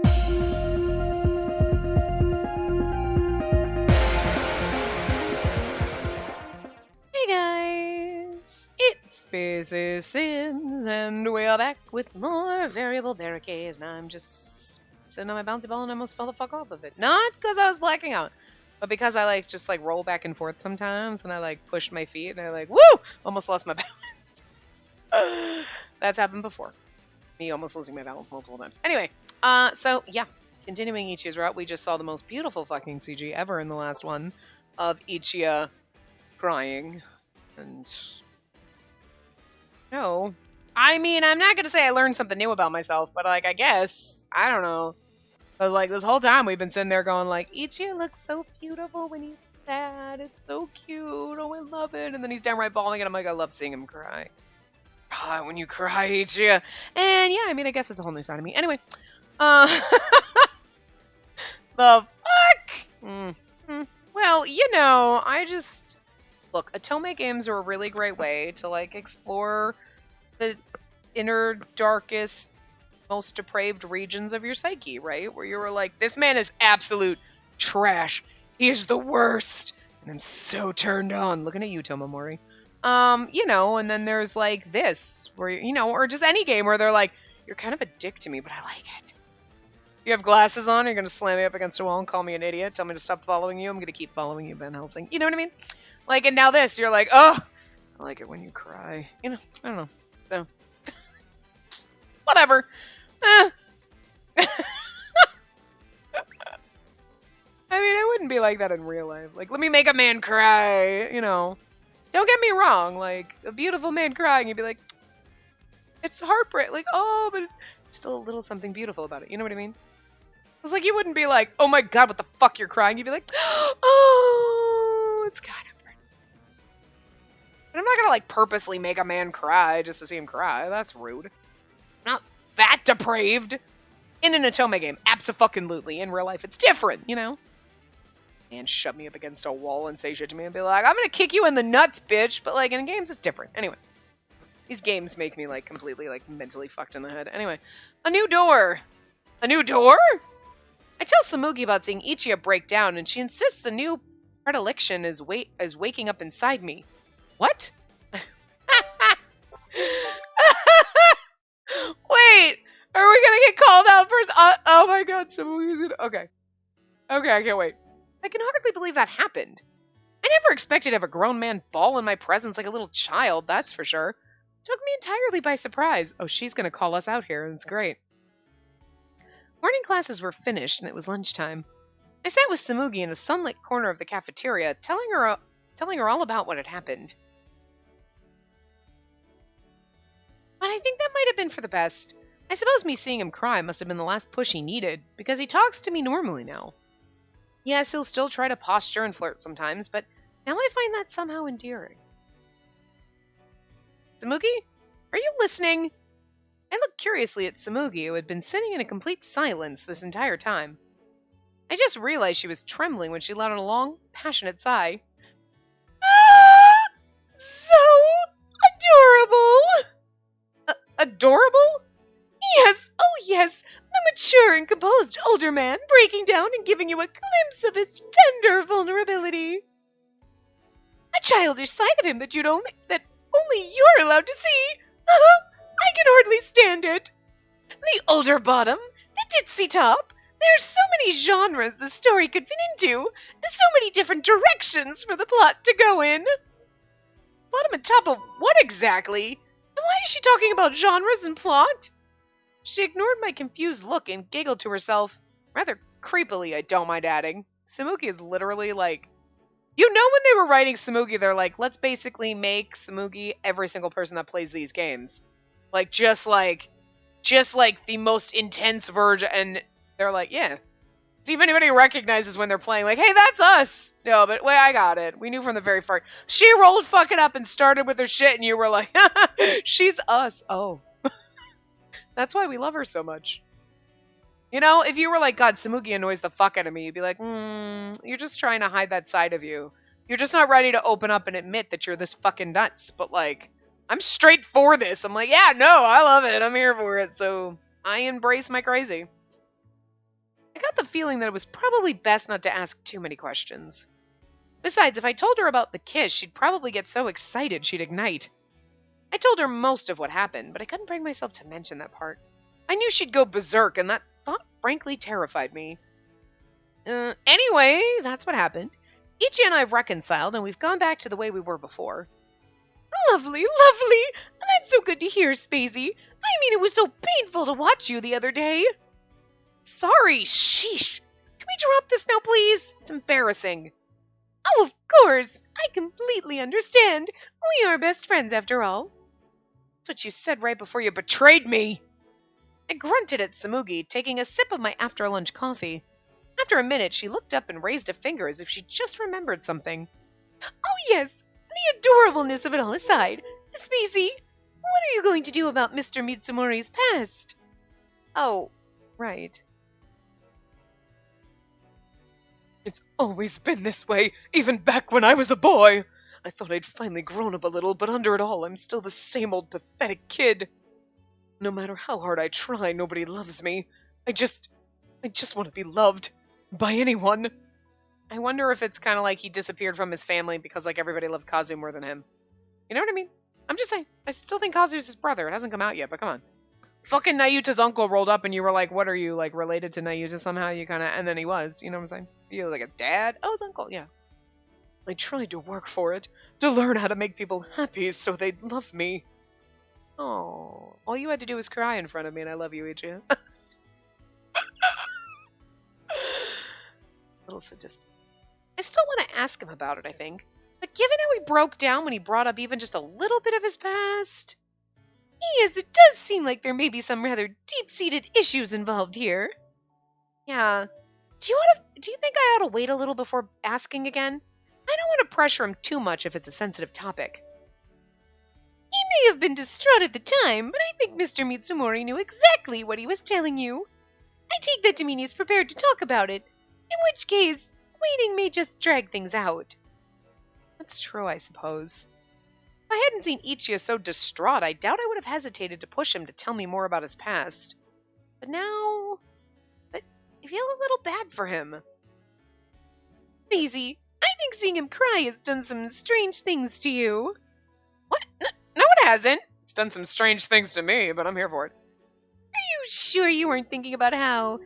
Hey guys, it's Spacey Sims, and we are back with more Variable Barricade, and I'm just sitting on my bouncy ball and I almost fell the fuck off of it. Not because I was blacking out, but because I just roll back and forth sometimes, and I pushed my feet, and I woo! Almost lost my balance. That's happened before. Me almost losing my balance multiple times. Anyway, so yeah, continuing Ichia's route, we just saw the most beautiful fucking CG ever in the last one of Ichiya crying. And no, I mean, I'm not gonna say I learned something new about myself, but I guess I don't know. But this whole time we've been sitting there going Ichiya looks so beautiful when he's sad. It's so cute. Oh, I love it. And then he's downright bawling, and I'm I love seeing him cry. God, when you cry, Ichiya. And yeah, I mean, I guess it's a whole new side of me. Anyway, the fuck. Well, I just. Look, Otome games are a really great way to, explore the inner, darkest, most depraved regions of your psyche, right? Where you were this man is absolute trash. He is the worst. And I'm so turned on. Looking at you, Tomomori. And then there's, this, where, or just any game where they're you're kind of a dick to me, but I like it. You have glasses on, you're gonna slam me up against a wall and call me an idiot, tell me to stop following you, I'm gonna keep following you, Van Helsing. You know what I mean? And now this, you're oh, I like it when you cry. I don't know. So, whatever. I mean, I wouldn't be like that in real life. Let me make a man cry, Don't get me wrong, a beautiful man crying, you'd be it's heartbreak. Oh, but there's still a little something beautiful about it. You know what I mean? It's you wouldn't be oh my god, what the fuck, you're crying? You'd be oh, it's kind of. I'm not gonna purposely make a man cry just to see him cry. That's rude. Not that depraved. In an Otome game, abso-fucking-lutely. In real life, it's different, And shove me up against a wall and say shit to me and be I'm gonna kick you in the nuts, bitch. But in games, it's different. Anyway, these games make me completely mentally fucked in the head. Anyway, a new door. A new door? I tell Samugi about seeing Ichiya break down, and she insists a new predilection is waking up inside me. What? Wait, are we gonna get called out for? Oh my god, Samugi's gonna. Okay, I can't wait. I can hardly believe that happened. I never expected to have a grown man bawl in my presence like a little child. That's for sure. Took me entirely by surprise. Oh, she's gonna call us out here, and it's great. Morning classes were finished, and it was lunchtime. I sat with Samugi in a sunlit corner of the cafeteria, telling her all about what had happened. But I think that might have been for the best. I suppose me seeing him cry must have been the last push he needed, because he talks to me normally now. Yes, he'll still try to posture and flirt sometimes, but now I find that somehow endearing. Samugi? Are you listening? I looked curiously at Samugi, who had been sitting in a complete silence this entire time. I just realized she was trembling when she let out a long, passionate sigh. Ah! So adorable! Adorable? Yes, oh yes, the mature and composed older man breaking down and giving you a glimpse of his tender vulnerability. A childish side of him that only you're allowed to see. I can hardly stand it. The older bottom, the ditzy top. There's so many genres the story could fit into. There's so many different directions for the plot to go in. Bottom and top of what exactly? And why is she talking about genres and plot? She ignored my confused look and giggled to herself. Rather creepily, I don't mind adding. Samugi is literally when they were writing Samugi, they're let's basically make Samugi every single person that plays these games. Just the most intense version, and they're yeah. See if anybody recognizes when they're playing, hey, that's us! No, but wait, I got it. We knew from the very first. She rolled fucking up and started with her shit, and you were she's us. Oh. That's why we love her so much. If you were God, Samugi annoys the fuck out of me, you'd be you're just trying to hide that side of you. You're just not ready to open up and admit that you're this fucking nuts. But I'm straight for this. I'm yeah, no, I love it. I'm here for it. So I embrace my crazy. a feeling that it was probably best not to ask too many questions. Besides, if I told her about the kiss, she'd probably get so excited she'd ignite. I told her most of what happened, but I couldn't bring myself to mention that part. I knew she'd go berserk, and that thought frankly terrified me. Anyway, that's what happened. Ichi and I have reconciled, and we've gone back to the way we were before. Lovely, lovely! That's so good to hear, Spacey. I mean, it was so painful to watch you the other day. Sorry, sheesh. Can we drop this now, please? It's embarrassing. Oh, of course. I completely understand. We are best friends, after all. That's what you said right before you betrayed me. I grunted at Tsumugi, taking a sip of my after-lunch coffee. After a minute, she looked up and raised a finger as if she just remembered something. Oh, yes. The adorableness of it all aside. Spacey, what are you going to do about Mr. Mitsumori's past? Oh, right. It's always been this way, even back when I was a boy. I thought I'd finally grown up a little, but under it all, I'm still the same old pathetic kid. No matter how hard I try, nobody loves me. I just want to be loved. By anyone. I wonder if it's kind of like he disappeared from his family because like everybody loved Kazu more than him. You know what I mean? I'm just saying. I still think Kazu's his brother. It hasn't come out yet, but come on. Fucking Nayuta's uncle rolled up and you were like, what are you, like, related to Nayuta somehow? You kind of, and then he was. You know what I'm saying? You were like a dad? Oh, his uncle, yeah. I tried to work for it. To learn how to make people happy so they'd love me. Oh, all you had to do was cry in front of me and I love you, Ichi. Little sadistic. I still want to ask him about it, I think. But given how he broke down when he brought up even just a little bit of his past... Yes, it does seem like there may be some rather deep-seated issues involved here. Yeah. Do you think I ought to wait a little before asking again? I don't want to pressure him too much if it's a sensitive topic. He may have been distraught at the time, but I think Mr. Mitsumori knew exactly what he was telling you. I take that to mean he's prepared to talk about it. In which case, waiting may just drag things out. That's true, I suppose. If I hadn't seen Ichiya so distraught, I doubt I would have hesitated to push him to tell me more about his past. But now... I feel a little bad for him. Maisie, I think seeing him cry has done some strange things to you. What? No, it hasn't. It's done some strange things to me, but I'm here for it. Are you sure you weren't thinking about how...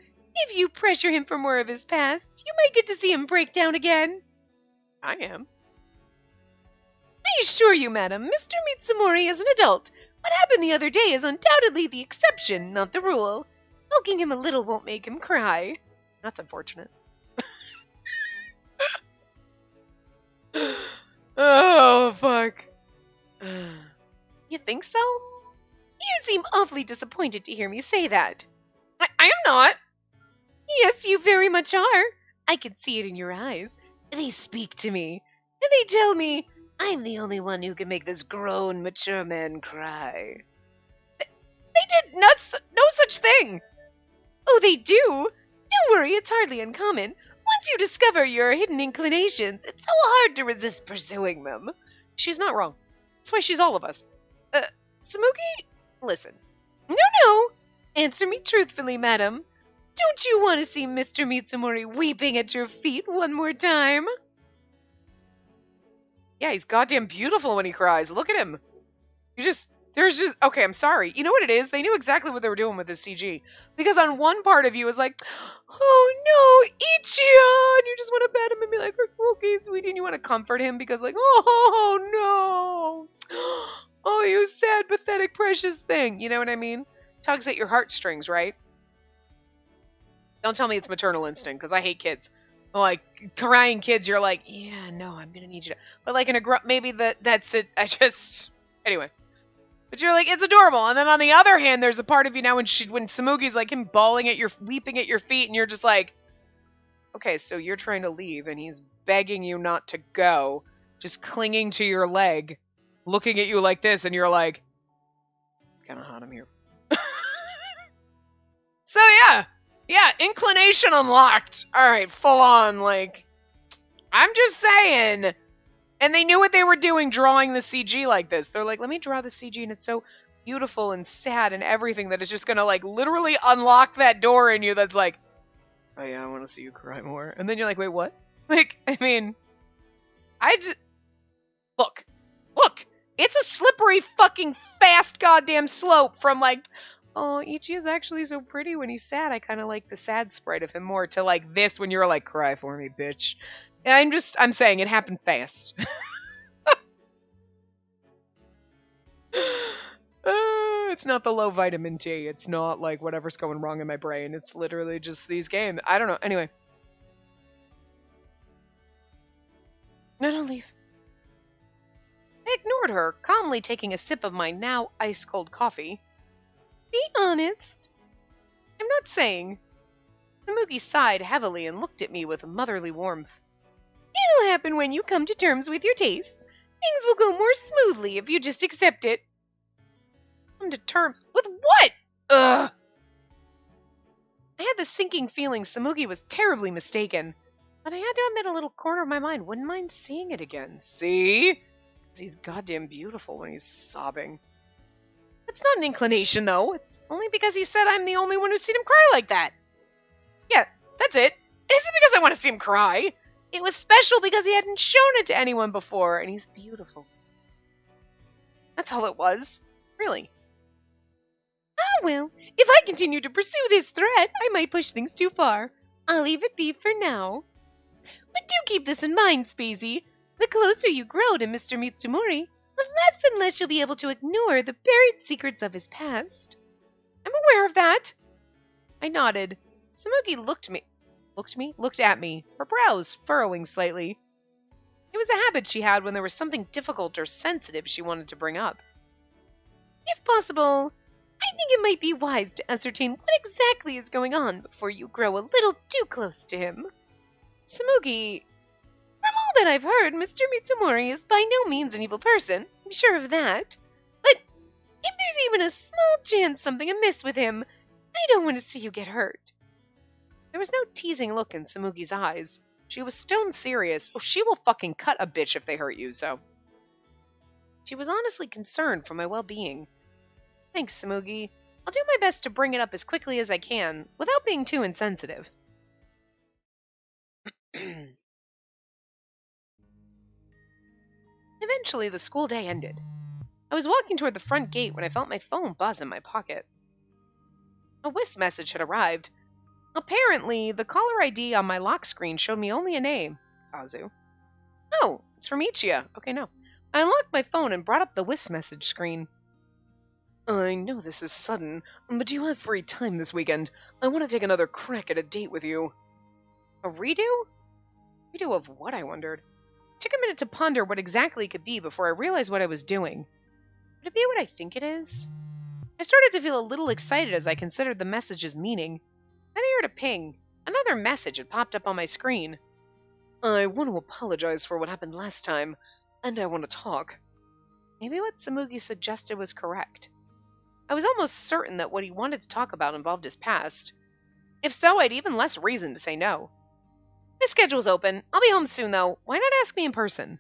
If you pressure him for more of his past, you might get to see him break down again? I am. I assure you, madam, Mr. Mitsumori is an adult. What happened the other day is undoubtedly the exception, not the rule. Poking him a little won't make him cry. That's unfortunate. Oh, fuck. You think so? You seem awfully disappointed to hear me say that. I am not. Yes, you very much are. I can see it in your eyes. They speak to me. And they tell me I'm the only one who can make this grown, mature man cry. They did no such thing. Oh, they do? Don't worry, it's hardly uncommon. Once you discover your hidden inclinations, it's so hard to resist pursuing them. She's not wrong. That's why she's all of us. Tsumugi, listen. No. Answer me truthfully, madam. Don't you want to see Mr. Mitsumori weeping at your feet one more time? Yeah, he's goddamn beautiful when he cries. Look at him. Okay, I'm sorry. You know what it is? They knew exactly what they were doing with this CG. Because on one part of you is like, oh no, Ichiya! And you just want to pat him and be like, okay, sweetie, and you want to comfort him because like, oh no! Oh, you sad, pathetic, precious thing. You know what I mean? Tugs at your heartstrings, right? Don't tell me it's maternal instinct, because I hate kids. Like, crying kids, you're like, yeah, no, I'm going to need you to... But like in a maybe that's it. Anyway. But you're like, it's adorable. And then on the other hand, there's a part of you now when Tsumugi's like him weeping at your feet, and you're just like, okay, so you're trying to leave, and he's begging you not to go, just clinging to your leg, looking at you like this, and you're like, it's kind of hot, I'm here. So yeah, inclination unlocked. All right, full on, like, I'm just saying. And they knew what they were doing drawing the CG like this. They're like, let me draw the CG, and it's so beautiful and sad and everything that it's just going to, like, literally unlock that door in you that's like, oh yeah, I want to see you cry more. And then you're like, wait, what? Like, I mean, I just... Look, it's a slippery fucking fast goddamn slope from like, oh, Ichi is actually so pretty when he's sad. I kind of like the sad sprite of him more to like this when you're like, cry for me, bitch. I'm saying it happened fast. It's not the low vitamin T. It's not like whatever's going wrong in my brain. It's literally just these games. I don't know. Anyway. No, don't leave. I ignored her, calmly taking a sip of my now ice-cold coffee. Be honest. I'm not saying. Samugi sighed heavily and looked at me with motherly warmth. It'll happen when you come to terms with your tastes. Things will go more smoothly if you just accept it. Come to terms with what? Ugh. I had the sinking feeling Samugi was terribly mistaken, but I had to admit a little corner of my mind wouldn't mind seeing it again. See? He's goddamn beautiful when he's sobbing. That's not an inclination, though. It's only because he said I'm the only one who's seen him cry like that. Yeah, that's it. It isn't because I want to see him cry. It was special because he hadn't shown it to anyone before, and he's beautiful. That's all it was. Really. Oh, well, if I continue to pursue this thread, I might push things too far. I'll leave it be for now. But do keep this in mind, Spacey. The closer you grow to Mr. Mitsumori, the less and less you'll be able to ignore the buried secrets of his past. I'm aware of that. I nodded. Samugi looked at me, her brows furrowing slightly. It was a habit she had when there was something difficult or sensitive she wanted to bring up. If possible, I think it might be wise to ascertain what exactly is going on before you grow a little too close to him. Samugi... From all that I've heard, Mr. Mitsumori is by no means an evil person. I'm sure of that. But if there's even a small chance something amiss with him, I don't want to see you get hurt. There was no teasing look in Samugi's eyes. She was stone serious. Oh, she will fucking cut a bitch if they hurt you, so. She was honestly concerned for my well-being. Thanks, Samugi. I'll do my best to bring it up as quickly as I can, without being too insensitive. Eventually, the school day ended. I was walking toward the front gate when I felt my phone buzz in my pocket. A Whisk message had arrived. Apparently, the caller ID on my lock screen showed me only a name, Kazu. Oh, it's from Ichiya. Okay, no. I unlocked my phone and brought up the Whisk message screen. I know this is sudden, but do you have free time this weekend? I want to take another crack at a date with you. A redo? Redo of what, I wondered. It took a minute to ponder what exactly it could be before I realized what I was doing. Would it be what I think it is? I started to feel a little excited as I considered the message's meaning. Then I heard a ping. Another message had popped up on my screen. I want to apologize for what happened last time, and I want to talk. Maybe what Samugi suggested was correct. I was almost certain that what he wanted to talk about involved his past. If so, I'd even less reason to say no. My schedule's open. I'll be home soon, though. Why not ask me in person?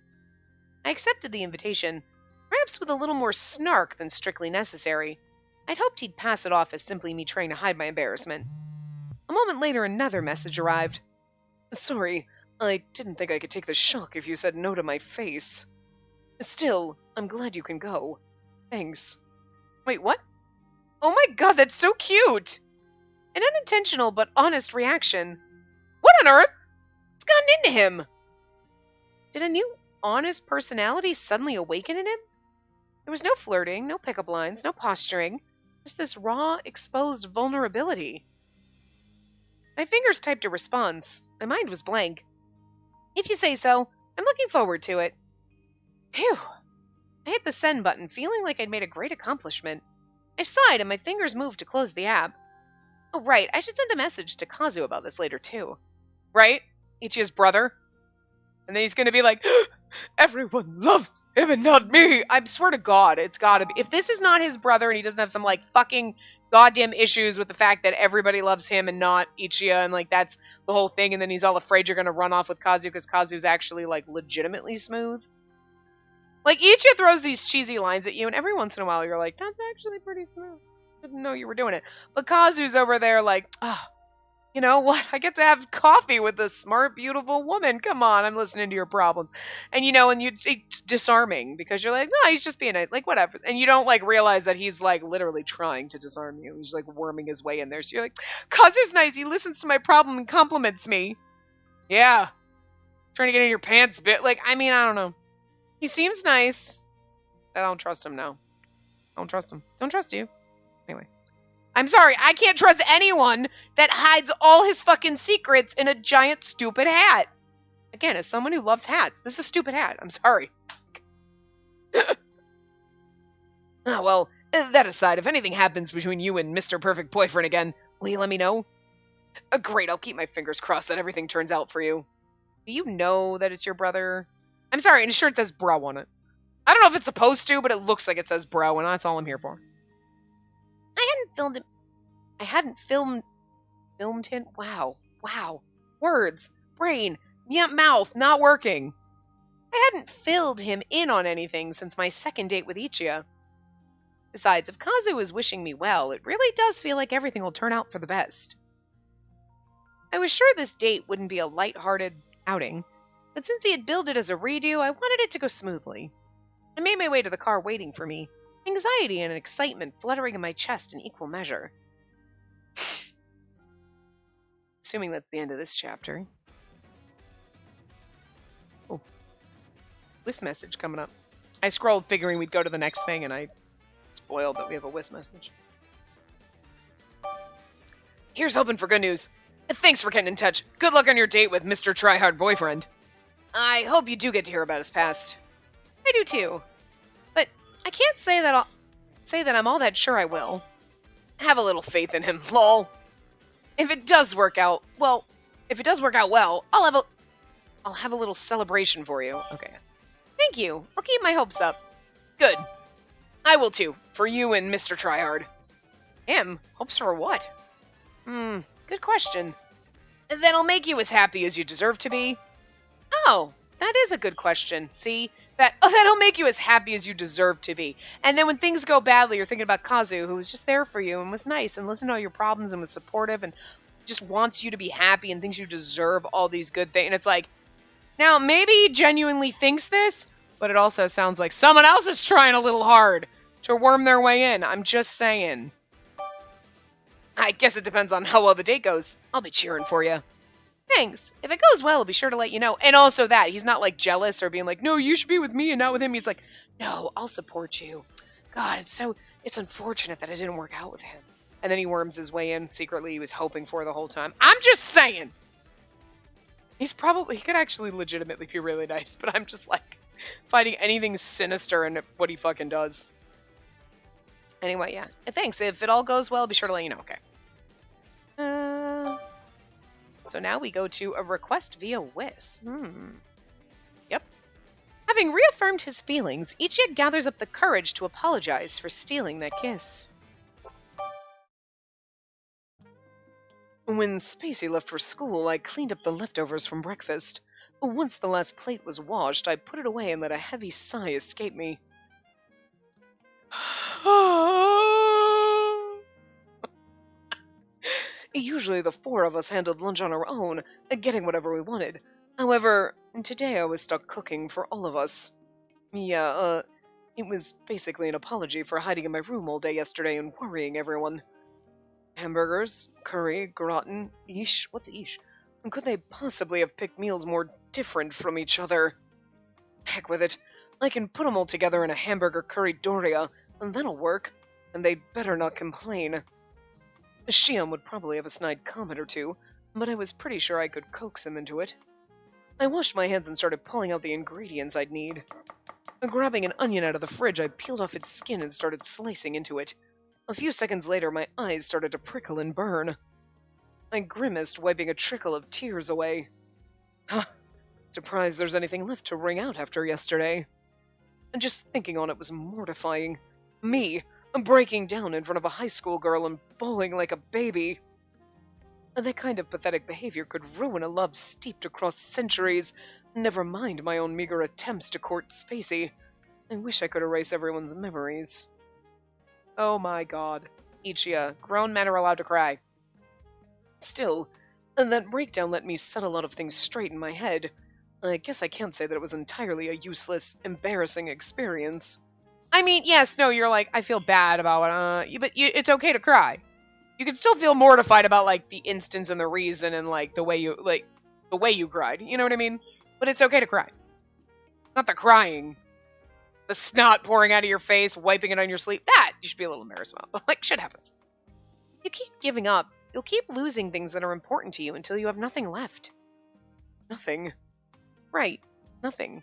I accepted the invitation, perhaps with a little more snark than strictly necessary. I'd hoped he'd pass it off as simply me trying to hide my embarrassment. A moment later, another message arrived. Sorry, I didn't think I could take the shock if you said no to my face. Still, I'm glad you can go. Thanks. Wait, what? Oh my god, that's so cute! An unintentional but honest reaction. What on earth? What's gotten into him? Did a new, honest personality suddenly awaken in him? There was no flirting, no pickup lines, no posturing. Just this raw, exposed vulnerability. My fingers typed a response. My mind was blank. If you say so, I'm looking forward to it. Phew. I hit the send button, feeling like I'd made a great accomplishment. I sighed and my fingers moved to close the app. Oh, right, I should send a message to Kazu about this later, too. Right? Ichiya's brother? And then he's gonna be like, everyone loves him and not me! I swear to God, it's gotta be. If this is not his brother and he doesn't have some, like, fucking goddamn issues with the fact that everybody loves him and not Ichiya, and, like, that's the whole thing, and then he's all afraid you're gonna run off with Kazu because Kazu's actually, like, legitimately smooth. Like, Ichiya throws these cheesy lines at you, and every once in a while you're like, that's actually pretty smooth. Didn't know you were doing it. But Kazu's over there like, oh, You know what? I get to have coffee with this smart, beautiful woman. Come on, I'm listening to your problems. And and it's disarming because you're like, no, he's just being like, whatever. And you don't like realize that he's like literally trying to disarm you. He's like worming his way in there. So you're like, Kazu's nice. He listens to my problem and compliments me. Yeah. Trying to get in your pants, bit. Like, I mean, I don't know. He seems nice. I don't trust him now. I don't trust him. Don't trust you. Anyway. I'm sorry, I can't trust anyone that hides all his fucking secrets in a giant stupid hat. Again, as someone who loves hats, this is a stupid hat. I'm sorry. Oh, well, that aside, if anything happens between you and Mr. Perfect Boyfriend again, will you let me know? Great, I'll keep my fingers crossed that everything turns out for you. Do you know that it's your brother? I'm sorry, and his shirt says bro on it. I don't know if it's supposed to, but it looks like it says bro, and that's all I'm here for. I hadn't filmed him. Wow. Words, brain, mouth, not working. I hadn't filled him in on anything since my second date with Ichiya. Besides, if Kazu is wishing me well, it really does feel like everything will turn out for the best. I was sure this date wouldn't be a light-hearted outing, but since he had billed it as a redo, I wanted it to go smoothly. I made my way to the car waiting for me, anxiety and excitement fluttering in my chest in equal measure. Assuming that's the end of this chapter. Oh. Whis message coming up. I scrolled figuring we'd go to the next thing, and I spoiled that we have a Whis message. Here's hoping for good news. Thanks for getting in touch. Good luck on your date with Mr. Tryhard Boyfriend. I hope you do get to hear about his past. I do too. But I can't say that I'm all that sure I will. Have a little faith in him, lol. If it does work out well, I'll have a little celebration for you. Okay. Thank you. I'll keep my hopes up. Good. I will too, for you and Mr. Tryhard. Him? Hopes for what? Good question. That'll make you as happy as you deserve to be. Oh, that is a good question. See? That'll make you as happy as you deserve to be. And then when things go badly, you're thinking about Kazu, who was just there for you and was nice and listened to all your problems and was supportive and just wants you to be happy and thinks you deserve all these good things. And it's like, now maybe he genuinely thinks this, but it also sounds like someone else is trying a little hard to worm their way in. I'm just saying. I guess it depends on how well the date goes. I'll be cheering for you. Thanks. If it goes well, I'll be sure to let you know. And also that, he's not like jealous or being like, no, you should be with me and not with him. He's like, no, I'll support you. God, it's unfortunate that it didn't work out with him. And then he worms his way in secretly he was hoping for the whole time. I'm just saying. He could actually legitimately be really nice, but I'm just like finding anything sinister in what he fucking does. Anyway, yeah. Thanks. If it all goes well, I'll be sure to let you know. Okay. So now we go to a request via Whis. Yep. Having reaffirmed his feelings, Ichiya gathers up the courage to apologize for stealing that kiss. When Spacey left for school, I cleaned up the leftovers from breakfast. Once the last plate was washed, I put it away and let a heavy sigh escape me. Usually the four of us handled lunch on our own, getting whatever we wanted. However, today I was stuck cooking for all of us. Yeah, it was basically an apology for hiding in my room all day yesterday and worrying everyone. Hamburgers, curry, gratin, ish. What's ish? Could they possibly have picked meals more different from each other? Heck with it. I can put them all together in a hamburger curry doria, and that'll work. And they'd better not complain. Shion would probably have a snide comment or two, but I was pretty sure I could coax him into it. I washed my hands and started pulling out the ingredients I'd need. Grabbing an onion out of the fridge, I peeled off its skin and started slicing into it. A few seconds later, my eyes started to prickle and burn. I grimaced, wiping a trickle of tears away. Surprised there's anything left to wring out after yesterday. And just thinking on it was mortifying. Me, breaking down in front of a high school girl and bawling like a baby. That kind of pathetic behavior could ruin a love steeped across centuries, never mind my own meager attempts to court Spacey. I wish I could erase everyone's memories. Oh my god. Ichiya, grown men are allowed to cry. Still, And that breakdown let me set a lot of things straight in my head. I guess I can't say that it was entirely a useless, embarrassing experience. I mean, yes, no, you're like, I feel bad about it, but it's okay to cry. You can still feel mortified about, like, the instance and the reason and, like, the way you cried. You know what I mean? But it's okay to cry. Not the crying. The snot pouring out of your face, wiping it on your sleeve. That you should be a little embarrassed about. But, like, shit happens. You keep giving up. You'll keep losing things that are important to you until you have nothing left. Nothing. Right. Nothing.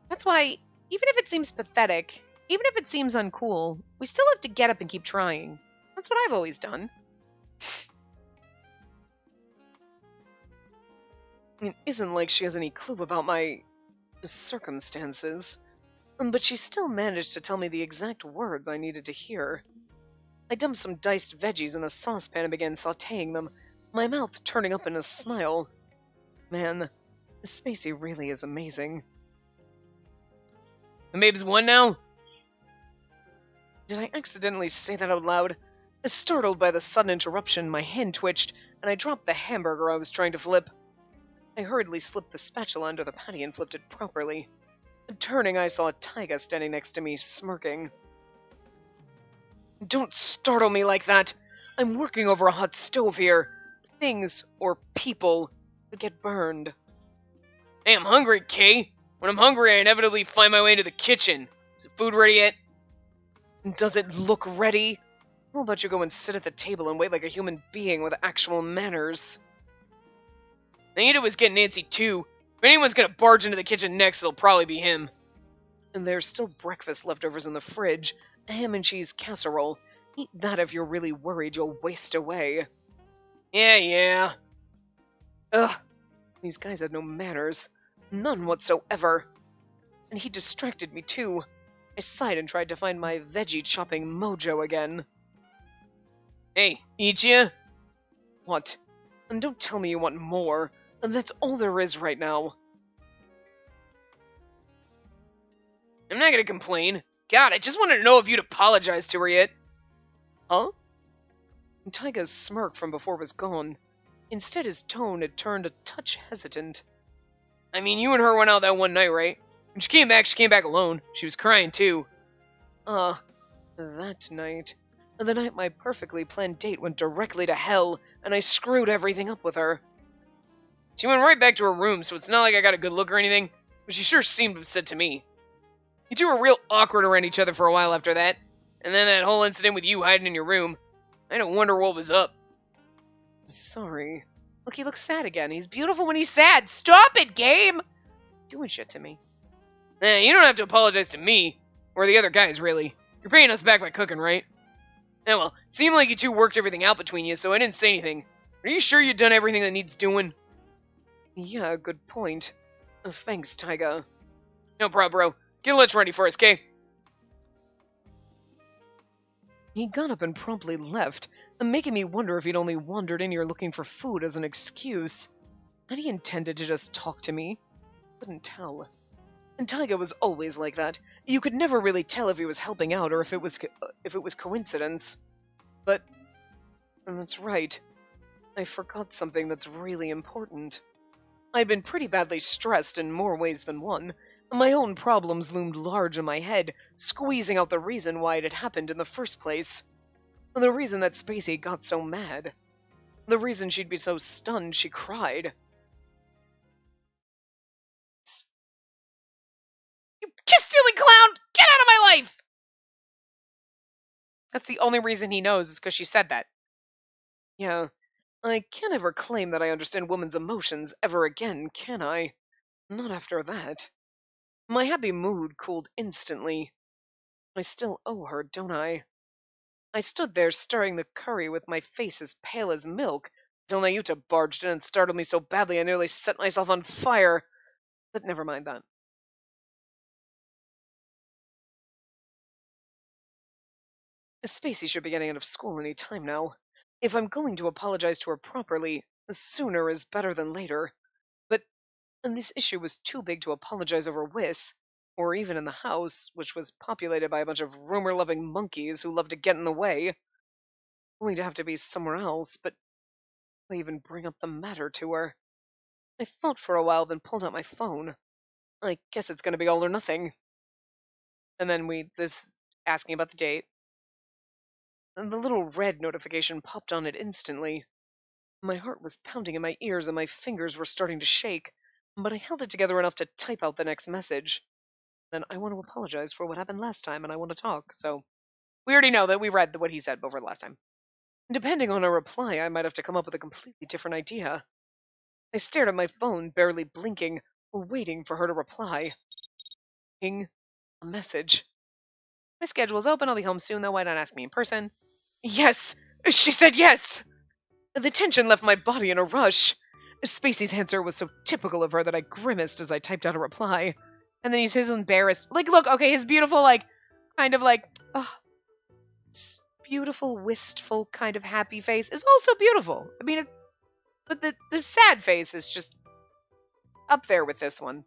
That's why, even if it seems pathetic, even if it seems uncool, we still have to get up and keep trying. That's what I've always done. It isn't like she has any clue about my circumstances, but she still managed to tell me the exact words I needed to hear. I dumped some diced veggies in the saucepan and began sautéing them, my mouth turning up in a smile. Man, Spacey really is amazing. The Mabes won now? Did I accidentally say that out loud? Startled by the sudden interruption, my hand twitched, and I dropped the hamburger I was trying to flip. I hurriedly slipped the spatula under the patty and flipped it properly. Turning, I saw Tyga standing next to me, smirking. Don't startle me like that! I'm working over a hot stove here. Things, or people, would get burned. Hey, I'm hungry, Kay. When I'm hungry, I inevitably find my way into the kitchen. Is the food ready yet? Does it look ready? How about you go and sit at the table and wait like a human being with actual manners? I need to was get Nancy too. If anyone's gonna barge into the kitchen next, it'll probably be him. And there's still breakfast leftovers in the fridge. A ham and cheese casserole. Eat that if you're really worried you'll waste away. Yeah. Ugh. These guys had no manners. None whatsoever. And he distracted me too. I sighed and tried to find my veggie chopping mojo again. Hey, eat ya? What? And don't tell me you want more. And that's all there is right now. I'm not gonna complain. God, I just wanted to know if you'd apologize to her yet. Huh? Tyga's smirk from before was gone. Instead, his tone had turned a touch hesitant. I mean, you and her went out that one night, right? When she came back alone. She was crying, too. That night. The night my perfectly planned date went directly to hell, and I screwed everything up with her. She went right back to her room, so it's not like I got a good look or anything, but she sure seemed upset to me. You two were real awkward around each other for a while after that, and then that whole incident with you hiding in your room. I don't wonder what was up. Sorry. Look, he looks sad again. He's beautiful when he's sad. Stop it, game! Doing shit to me. You don't have to apologize to me, or the other guys, really. You're paying us back by cooking, right? Well, it seemed like you two worked everything out between you, so I didn't say anything. Are you sure you've done everything that needs doing? Yeah, good point. Thanks, Tyga. No problem, bro. Get lunch ready for us, Kay? He got up and promptly left, making me wonder if he'd only wandered in here looking for food as an excuse. Had he intended to just talk to me? Couldn't tell. And Tyga was always like that. You could never really tell if he was helping out or if it was coincidence. But that's right. I forgot something that's really important. I'd been pretty badly stressed in more ways than one. My own problems loomed large in my head, squeezing out the reason why it had happened in the first place. The reason that Spacey got so mad. The reason she'd be so stunned she cried. You kiss-stealing clown! Get out of my life! That's the only reason he knows, is because she said that. Yeah, I can't ever claim that I understand women's emotions ever again, can I? Not after that. My happy mood cooled instantly. I still owe her, don't I? I stood there stirring the curry with my face as pale as milk, till Nayuta barged in and startled me so badly I nearly set myself on fire. But never mind that. Spacey should be getting out of school any time now. If I'm going to apologize to her properly, sooner is better than later. But this issue was too big to apologize over Whis, or even in the house, which was populated by a bunch of rumor-loving monkeys who love to get in the way. Going to have to be somewhere else, but I even bring up the matter to her? I thought for a while, then pulled out my phone. I guess it's gonna be all or nothing. And then this asking about the date. And the little red notification popped on it instantly. My heart was pounding in my ears and my fingers were starting to shake, but I held it together enough to type out the next message. Then I want to apologize for what happened last time and I want to talk, so we already know that we read what he said before the last time. Depending on her reply, I might have to come up with a completely different idea. I stared at my phone, barely blinking, waiting for her to reply. A message. My schedule's open, I'll be home soon though, why not ask me in person? Yes! She said yes! The tension left my body in a rush. Spacey's answer was so typical of her that I grimaced as I typed out a reply. And then he's his embarrassed, look, okay, his beautiful, beautiful, wistful, kind of happy face is also beautiful. I mean, but the sad face is just up there with this one.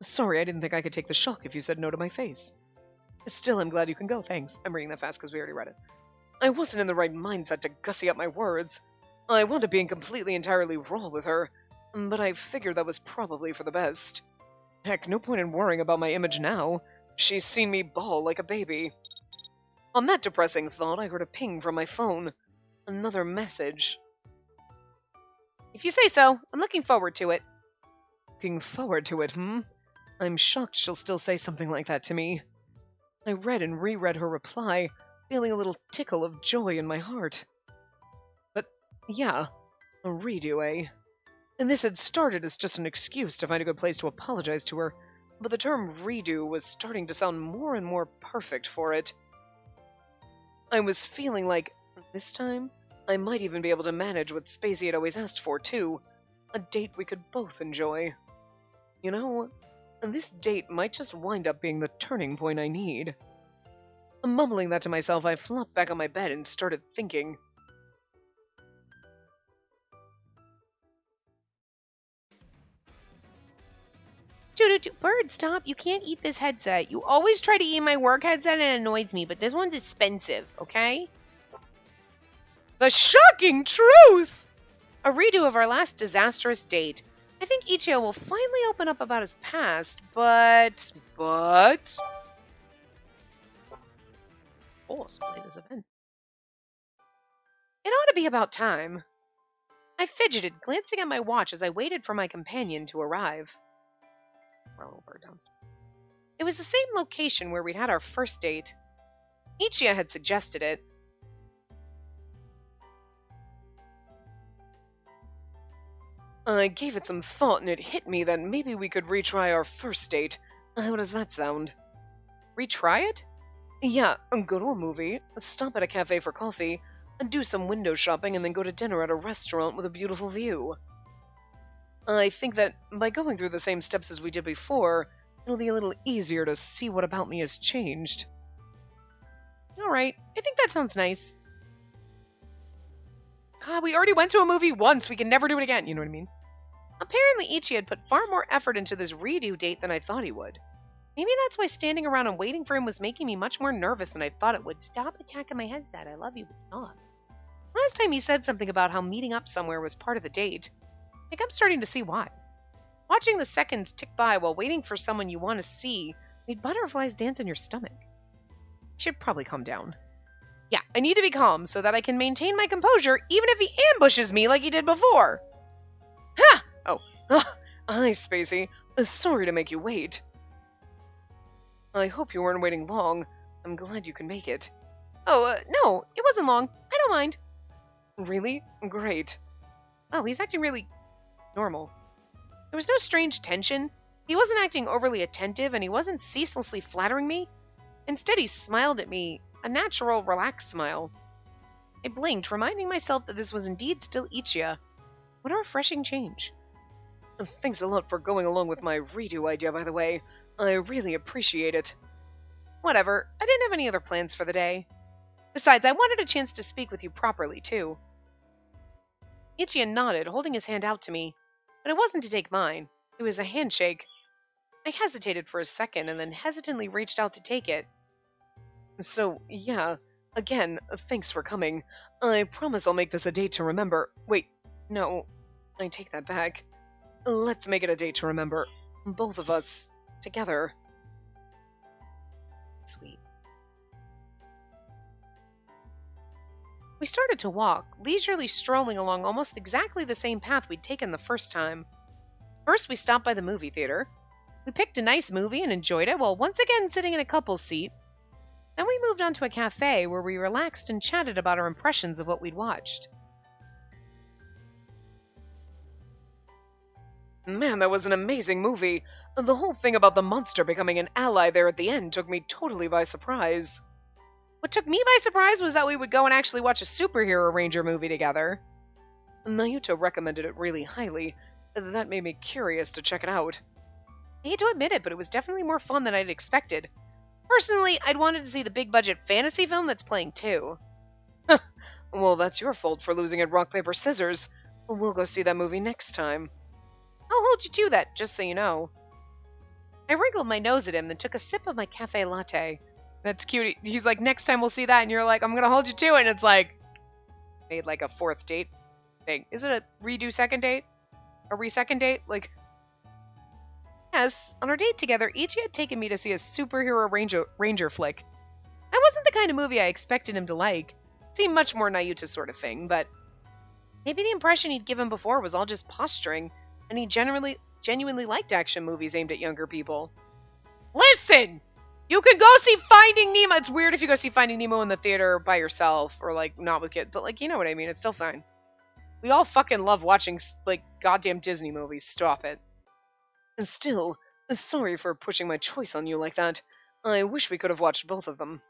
Sorry, I didn't think I could take the shock if you said no to my face. Still, I'm glad you can go, thanks. I'm reading that fast because we already read it. I wasn't in the right mindset to gussy up my words. I wanted being completely entirely raw with her, but I figured that was probably for the best. Heck, no point in worrying about my image now. She's seen me bawl like a baby. On that depressing thought, I heard a ping from my phone. Another message. If you say so, I'm looking forward to it. Looking forward to it, I'm shocked she'll still say something like that to me. I read and reread her reply, feeling a little tickle of joy in my heart. But, yeah, a redo, eh? And this had started as just an excuse to find a good place to apologize to her, but the term redo was starting to sound more and more perfect for it. I was feeling like, this time, I might even be able to manage what Spacey had always asked for, too. A date we could both enjoy. You know, this date might just wind up being the turning point I need. Mumbling that to myself, I flopped back on my bed and started thinking. Bird, stop. You can't eat this headset. You always try to eat my work headset and it annoys me, but this one's expensive, okay? The shocking truth! A redo of our last disastrous date. I think Ichio will finally open up about his past, but... play this event. It ought to be about time. I fidgeted, glancing at my watch as I waited for my companion to arrive. It was the same location where we'd had our first date. Ichia had suggested it. I gave it some thought and it hit me that maybe we could retry our first date. How does that sound? Retry it? Yeah, go to a movie, stop at a cafe for coffee, and do some window shopping and then go to dinner at a restaurant with a beautiful view. I think that by going through the same steps as we did before, it'll be a little easier to see what about me has changed. Alright, I think that sounds nice. God, we already went to a movie once, we can never do it again, you know what I mean? Apparently Ichi had put far more effort into this redo date than I thought he would. Maybe that's why standing around and waiting for him was making me much more nervous than I thought it would. Stop attacking my headset, I love you, but stop. Last time he said something about how meeting up somewhere was part of the date. I think I'm starting to see why. Watching the seconds tick by while waiting for someone you want to see made butterflies dance in your stomach. I should probably calm down. Yeah, I need to be calm so that I can maintain my composure even if he ambushes me like he did before. Ha! Oh. Hi, Spacey. Sorry to make you wait. I hope you weren't waiting long. I'm glad you can make it. Oh, no, it wasn't long. I don't mind. Really? Great. Oh, he's acting really normal. There was no strange tension. He wasn't acting overly attentive, and he wasn't ceaselessly flattering me. Instead, he smiled at me, a natural, relaxed smile. I blinked, reminding myself that this was indeed still Ichia. What a refreshing change. Thanks a lot for going along with my redo idea, by the way. I really appreciate it. Whatever, I didn't have any other plans for the day. Besides, I wanted a chance to speak with you properly, too. Ichia nodded, holding his hand out to me. But it wasn't to take mine. It was a handshake. I hesitated for a second and then hesitantly reached out to take it. So, yeah, Again, thanks for coming. I promise I'll make this a date to remember. Wait, no, I take that back. Let's make it a date to remember. Both of us. Together. Sweet. We started to walk, leisurely strolling along almost exactly the same path we'd taken the first time. First, we stopped by the movie theater. We picked a nice movie and enjoyed it while once again sitting in a couple's seat. Then we moved on to a cafe where we relaxed and chatted about our impressions of what we'd watched. Man, that was an amazing movie. The whole thing about the monster becoming an ally there at the end took me totally by surprise. What took me by surprise was that we would go and actually watch a superhero ranger movie together. Naruto recommended it really highly. That made me curious to check it out. I hate to admit it, but it was definitely more fun than I'd expected. Personally, I'd wanted to see the big-budget fantasy film that's playing too. Well, that's your fault for losing at rock, paper, scissors. We'll go see that movie next time. I'll hold you to that, just so you know. I wrinkled my nose at him, then took a sip of my cafe latte. That's cute. He's like, next time we'll see that, and you're like, I'm gonna hold you to it, and it's like, made like a fourth date thing. Is it a redo second date? A re-second date? Like, yes, on our date together, Ichi had taken me to see a superhero ranger flick. That wasn't the kind of movie I expected him to like. It seemed much more Naruto sort of thing, but maybe the impression he'd given before was all just posturing, and he genuinely liked action movies aimed at younger people. Listen! You can go see Finding Nemo. It's weird if you go see Finding Nemo in the theater by yourself, or like, not with kids, but like, you know what I mean, it's still fine. We all fucking love watching, like, goddamn Disney movies. Stop it. And still, sorry for pushing my choice on you like that. I wish we could have watched both of them.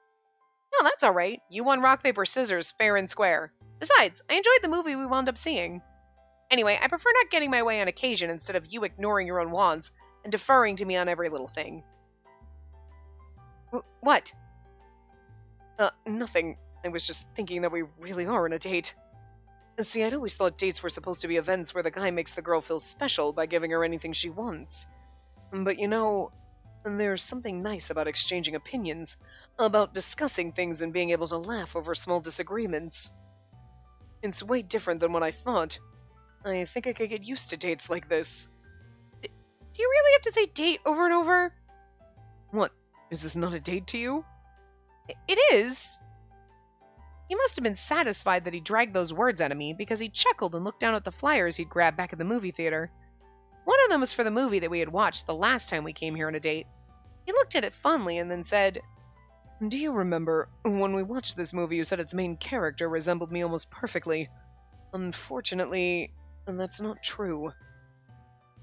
No, that's alright. You won rock, paper, scissors, fair and square. Besides, I enjoyed the movie we wound up seeing. Anyway, I prefer not getting my way on occasion instead of you ignoring your own wants and deferring to me on every little thing. What? Nothing. I was just thinking that we really are on a date. See, I'd always thought dates were supposed to be events where the guy makes the girl feel special by giving her anything she wants. But you know, there's something nice about exchanging opinions, about discussing things and being able to laugh over small disagreements. It's way different than what I thought. I think I could get used to dates like this. Do you really have to say date over and over? What? Is this not a date to you? It is. He must have been satisfied that he dragged those words out of me because he chuckled and looked down at the flyers he'd grabbed back at the movie theater. One of them was for the movie that we had watched the last time we came here on a date. He looked at it fondly and then said, Do you remember, when we watched this movie you said its main character resembled me almost perfectly? Unfortunately, that's not true.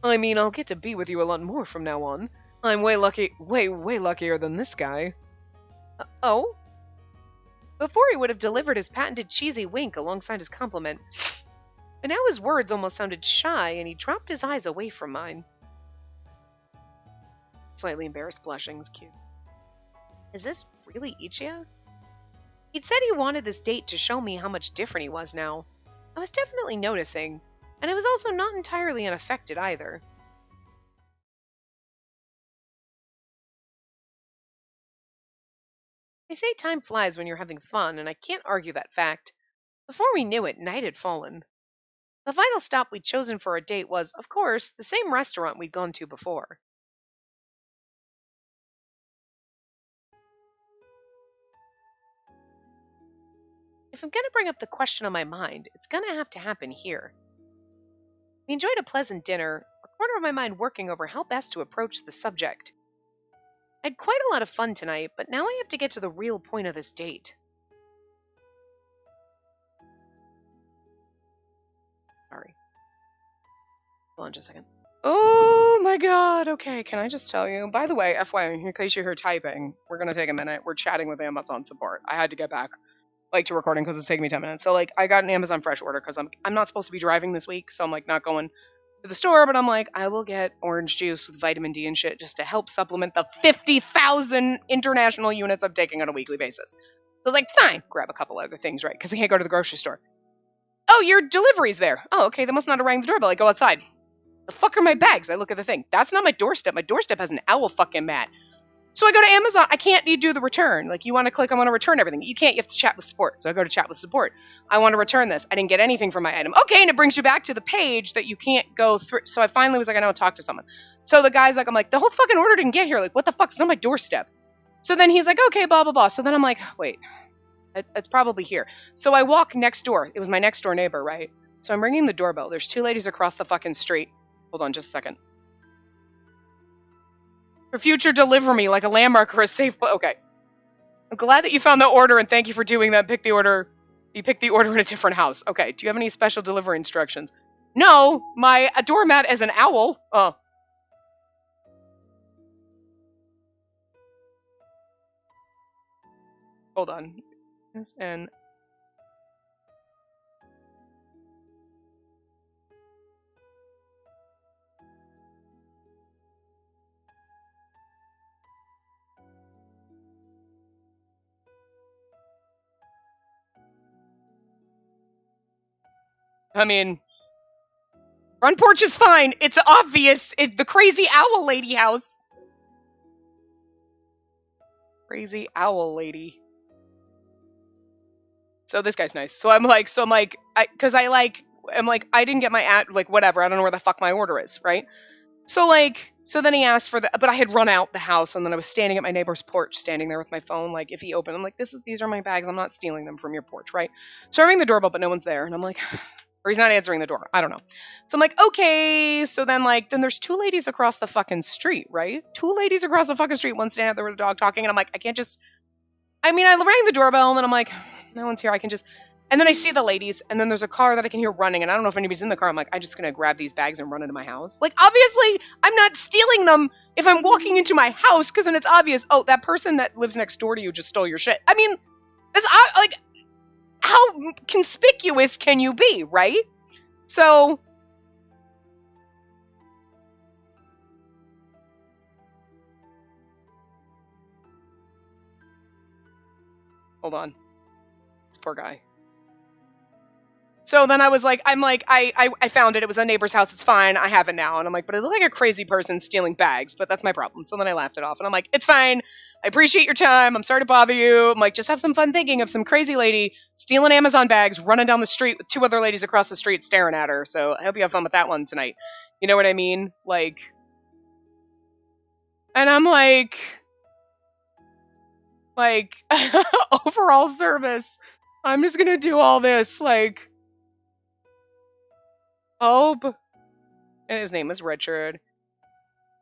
I mean, I'll get to be with you a lot more from now on. I'm way luckier than this guy. Oh? Before he would have delivered his patented cheesy wink alongside his compliment. But now his words almost sounded shy, and he dropped his eyes away from mine. Slightly embarrassed blushing is cute. Is this really Ichiya? He'd said he wanted this date to show me how much different he was now. I was definitely noticing, and I was also not entirely unaffected either. They say time flies when you're having fun, and I can't argue that fact. Before we knew it, night had fallen. The final stop we'd chosen for our date was, of course, the same restaurant we'd gone to before. If I'm going to bring up the question on my mind, it's going to have to happen here. We enjoyed a pleasant dinner, a corner of my mind working over how best to approach the subject. I had quite a lot of fun tonight, but now I have to get to the real point of this date. Sorry. Hold on just a second. Oh my god, okay, can I just tell you? By the way, FYI, in case you hear typing, we're gonna take a minute. We're chatting with Amazon support. I had to get back, to recording because it's taking me 10 minutes. So, I got an Amazon Fresh order because I'm not supposed to be driving this week, so I'm, not going to the store, but I'm I will get orange juice with vitamin D and shit just to help supplement the 50,000 international units I'm taking on a weekly basis. So I was fine, grab a couple other things, right? Because I can't go to the grocery store. Oh, your delivery's there. Oh, okay, they must not have rang the doorbell. I go outside. The fuck are my bags? I look at the thing. That's not my doorstep. My doorstep has an owl fucking mat. So I go to Amazon. I can't do the return. Like, you want to click, I want to return everything. You can't. You have to chat with support. So I go to chat with support. I want to return this. I didn't get anything from my item. Okay, and it brings you back to the page that you can't go through. So I finally was like, I know, talk to someone. So the guy's like, I'm like, the whole fucking order didn't get here. Like, what the fuck? It's on my doorstep. So then he's like, okay, blah, blah, blah. So then I'm like, wait, it's probably here. So I walk next door. It was my next door neighbor, right? So I'm ringing the doorbell. There's 2 ladies across the fucking street. Hold on just a second. For future, deliver me like a landmark or a safe place. Okay. I'm glad that you found the order and thank you for doing that. Pick the order. You picked the order in a different house. Okay. Do you have any special delivery instructions? No. My doormat is an owl. Oh. Hold on. SN. I mean, front porch is fine. It's obvious. The crazy owl lady house. Crazy owl lady. So this guy's nice. So I'm like, I didn't get my whatever. I don't know where the fuck my order is, right? So then he asked for but I had run out the house and then I was standing at my neighbor's porch, standing there with my phone. Like, if he opened, I'm like, these are my bags. I'm not stealing them from your porch, right? So I ring the doorbell, but no one's there. And I'm like, or he's not answering the door. I don't know. So I'm like, okay. So then then there's 2 ladies across the fucking street, right? 2 ladies across the fucking street. One standing out there with a dog talking. And I'm like, I can't just, I rang the doorbell and then I'm like, no one's here. I can just, and then I see the ladies and then there's a car that I can hear running and I don't know if anybody's in the car. I'm like, I'm just going to grab these bags and run into my house. Like, obviously I'm not stealing them if I'm walking into my house, because then it's obvious, oh, that person that lives next door to you just stole your shit. I mean, it's like, how conspicuous can you be, right? So hold on. This poor guy. So then I was like, I found it. It was a neighbor's house. It's fine. I have it now. And I'm like, but it looks like a crazy person stealing bags, but that's my problem. So then I laughed it off and I'm like, it's fine. I appreciate your time. I'm sorry to bother you. I'm like, just have some fun thinking of some crazy lady stealing Amazon bags, running down the street with 2 other ladies across the street staring at her. So I hope you have fun with that one tonight. You know what I mean? Like, and I'm like, overall service. I'm just going to do all this. Like, hope, and his name is Richard,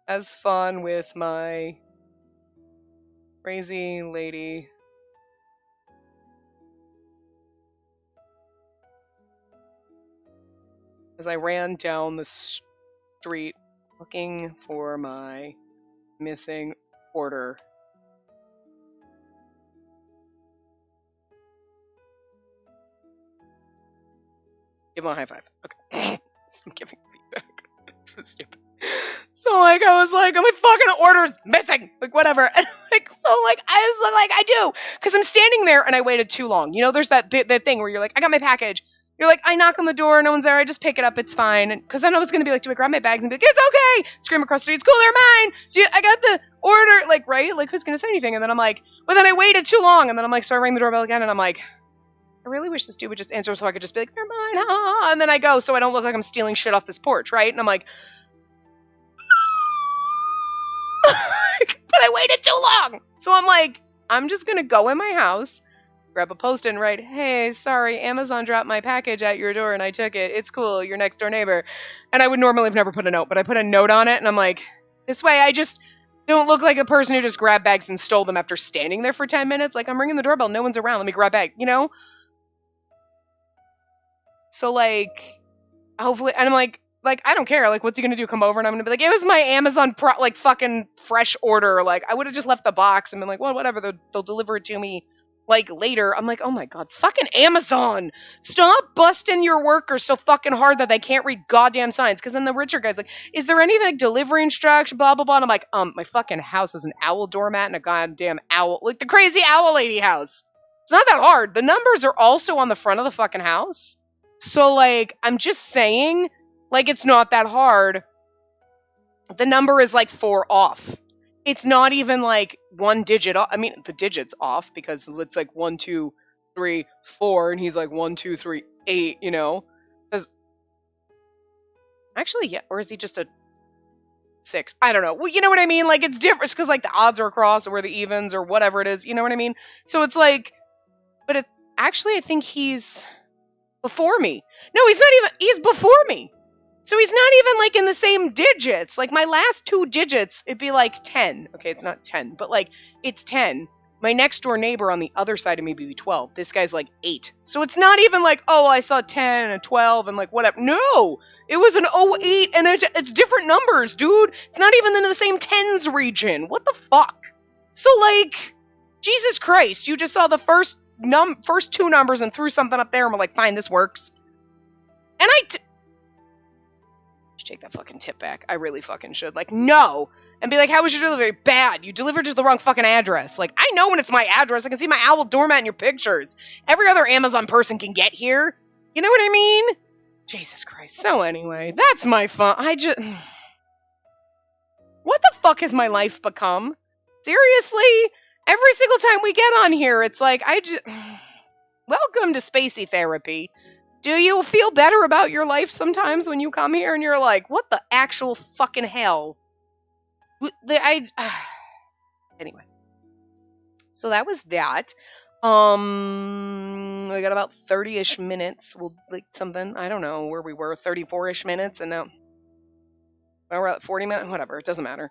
has fun with my crazy lady. As I ran down the street looking for my missing order. Give him a high five. Okay. I'm giving feedback. So stupid. So I was like, oh, my fucking order's missing. Like, whatever. And I was like, I do. Because I'm standing there and I waited too long. You know, there's that thing where you're like, I got my package. You're like, I knock on the door, no one's there, I just pick it up, it's fine. Because then I was going to be like, do I grab my bags and be like, it's okay! Scream across the street, it's cool, they're mine! I got the order, like, right? Like, who's going to say anything? And then I'm like, but then I waited too long, and then I'm like, so I rang the doorbell again, and I'm like, I really wish this dude would just answer so I could just be like, they're mine, ha! And then I go, so I don't look like I'm stealing shit off this porch, right? And I'm like, but I waited too long! So I'm like, I'm just going to go in my house, grab a post-it and write, hey, sorry, Amazon dropped my package at your door and I took it. It's cool, your next door neighbor. And I would normally have never put a note, but I put a note on it and I'm like, this way I just don't look like a person who just grabbed bags and stole them after standing there for 10 minutes. Like, I'm ringing the doorbell, no one's around, let me grab bag, you know? So, like, hopefully, and I'm like, I don't care. Like, what's he gonna do? Come over and I'm gonna be like, it was my Amazon fucking fresh order. Like, I would have just left the box and been like, well, whatever, they'll deliver it to me. Like, later, I'm like, oh my god, fucking Amazon! Stop busting your workers so fucking hard that they can't read goddamn signs. Because then the richer guy's like, is there any, like, delivery instruction, blah, blah, blah. And I'm like, my fucking house is an owl doormat and a goddamn owl, like the crazy owl lady house. It's not that hard. The numbers are also on the front of the fucking house. So, like, I'm just saying, like, it's not that hard. The number is, like, 4 off. it's not even like one digit off. I mean, the digit's off because it's like 1, 2, 3, 4, and he's like 1, 2, 3, 8, you know? Because actually, yeah, or is he just a 6? I don't know. Well, you know what I mean? Like, it's different because like the odds are across or where the evens or whatever it is. You know what I mean? So it's like, but actually, I think he's before me. No, he's not even. He's before me. So he's not even like in the same digits. Like my last 2 digits, it'd be like 10. Okay, it's not 10, but like it's 10. My next door neighbor on the other side of me would be 12. This guy's like 8. So it's not even like, oh, I saw 10 and a 12 and like whatever. No, it was an 08 and it's different numbers, dude. It's not even in the same tens region. What the fuck? So like, Jesus Christ, you just saw the first 2 numbers and threw something up there and we're like, fine, this works. And should take that fucking tip back. I really fucking should. Like, no. And be like, how was your delivery? Bad. You delivered to the wrong fucking address. Like, I know when it's my address. I can see my owl doormat in your pictures. Every other Amazon person can get here. You know what I mean? Jesus Christ. So anyway, that's my fun. What the fuck has my life become? Seriously? Every single time we get on here, it's like, welcome to Spacey therapy. Do you feel better about your life sometimes when you come here and you're like, what the actual fucking hell? Anyway. So that was that. We got about 30-ish minutes. We'll like something. I don't know where we were. 34-ish minutes, and now we're at 40 minutes. Whatever. It doesn't matter.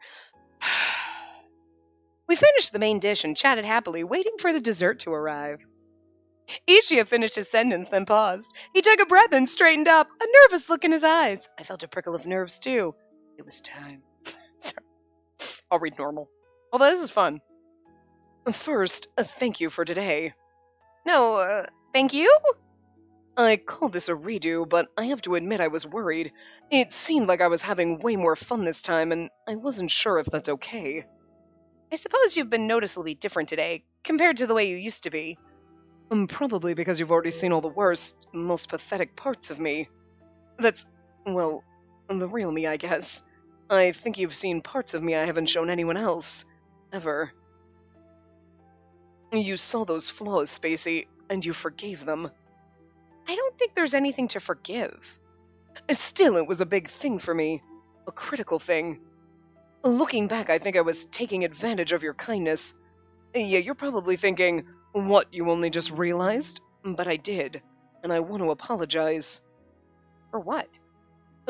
We finished the main dish and chatted happily, waiting for the dessert to arrive. Ichia finished his sentence, then paused. He took a breath and straightened up, a nervous look in his eyes. I felt a prickle of nerves, too. It was time. Sorry. I'll read normal. Although this is fun. First, thank you for today. No, thank you? I called this a redo, but I have to admit I was worried. It seemed like I was having way more fun this time, and I wasn't sure if that's okay. I suppose you've been noticeably different today, compared to the way you used to be. Probably because you've already seen all the worst, most pathetic parts of me. That's, well, the real me, I guess. I think you've seen parts of me I haven't shown anyone else. Ever. You saw those flaws, Spacey, and you forgave them. I don't think there's anything to forgive. Still, it was a big thing for me. A critical thing. Looking back, I think I was taking advantage of your kindness. Yeah, you're probably thinking, what, you only just realized? But I did, and I want to apologize. For what?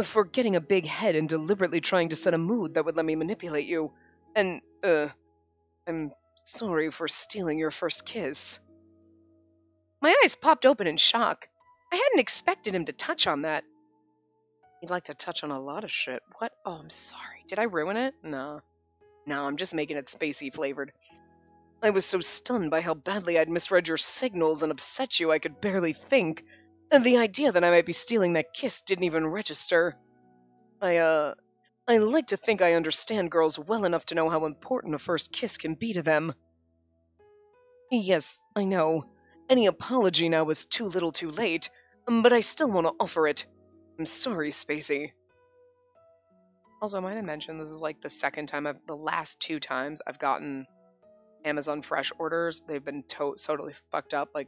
For getting a big head and deliberately trying to set a mood that would let me manipulate you. And, I'm sorry for stealing your first kiss. My eyes popped open in shock. I hadn't expected him to touch on that. He'd like to touch on a lot of shit. What? Oh, I'm sorry. Did I ruin it? No. No, I'm just making it Spacey flavored. I was so stunned by how badly I'd misread your signals and upset you I could barely think. And the idea that I might be stealing that kiss didn't even register. I like to think I understand girls well enough to know how important a first kiss can be to them. Yes, I know. Any apology now is too little too late, but I still want to offer it. I'm sorry, Spacey. Also, might I mention this is like the second time the last 2 times I've gotten Amazon Fresh orders. They've been totally fucked up. Like,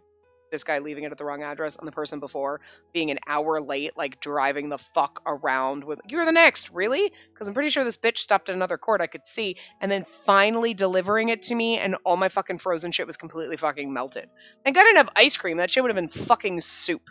this guy leaving it at the wrong address, and the person before being an hour late, like, driving the fuck around with, you're the next, really? Because I'm pretty sure this bitch stopped at another court I could see, and then finally delivering it to me, and all my fucking frozen shit was completely fucking melted. Thank God I didn't have ice cream. That shit would have been fucking soup.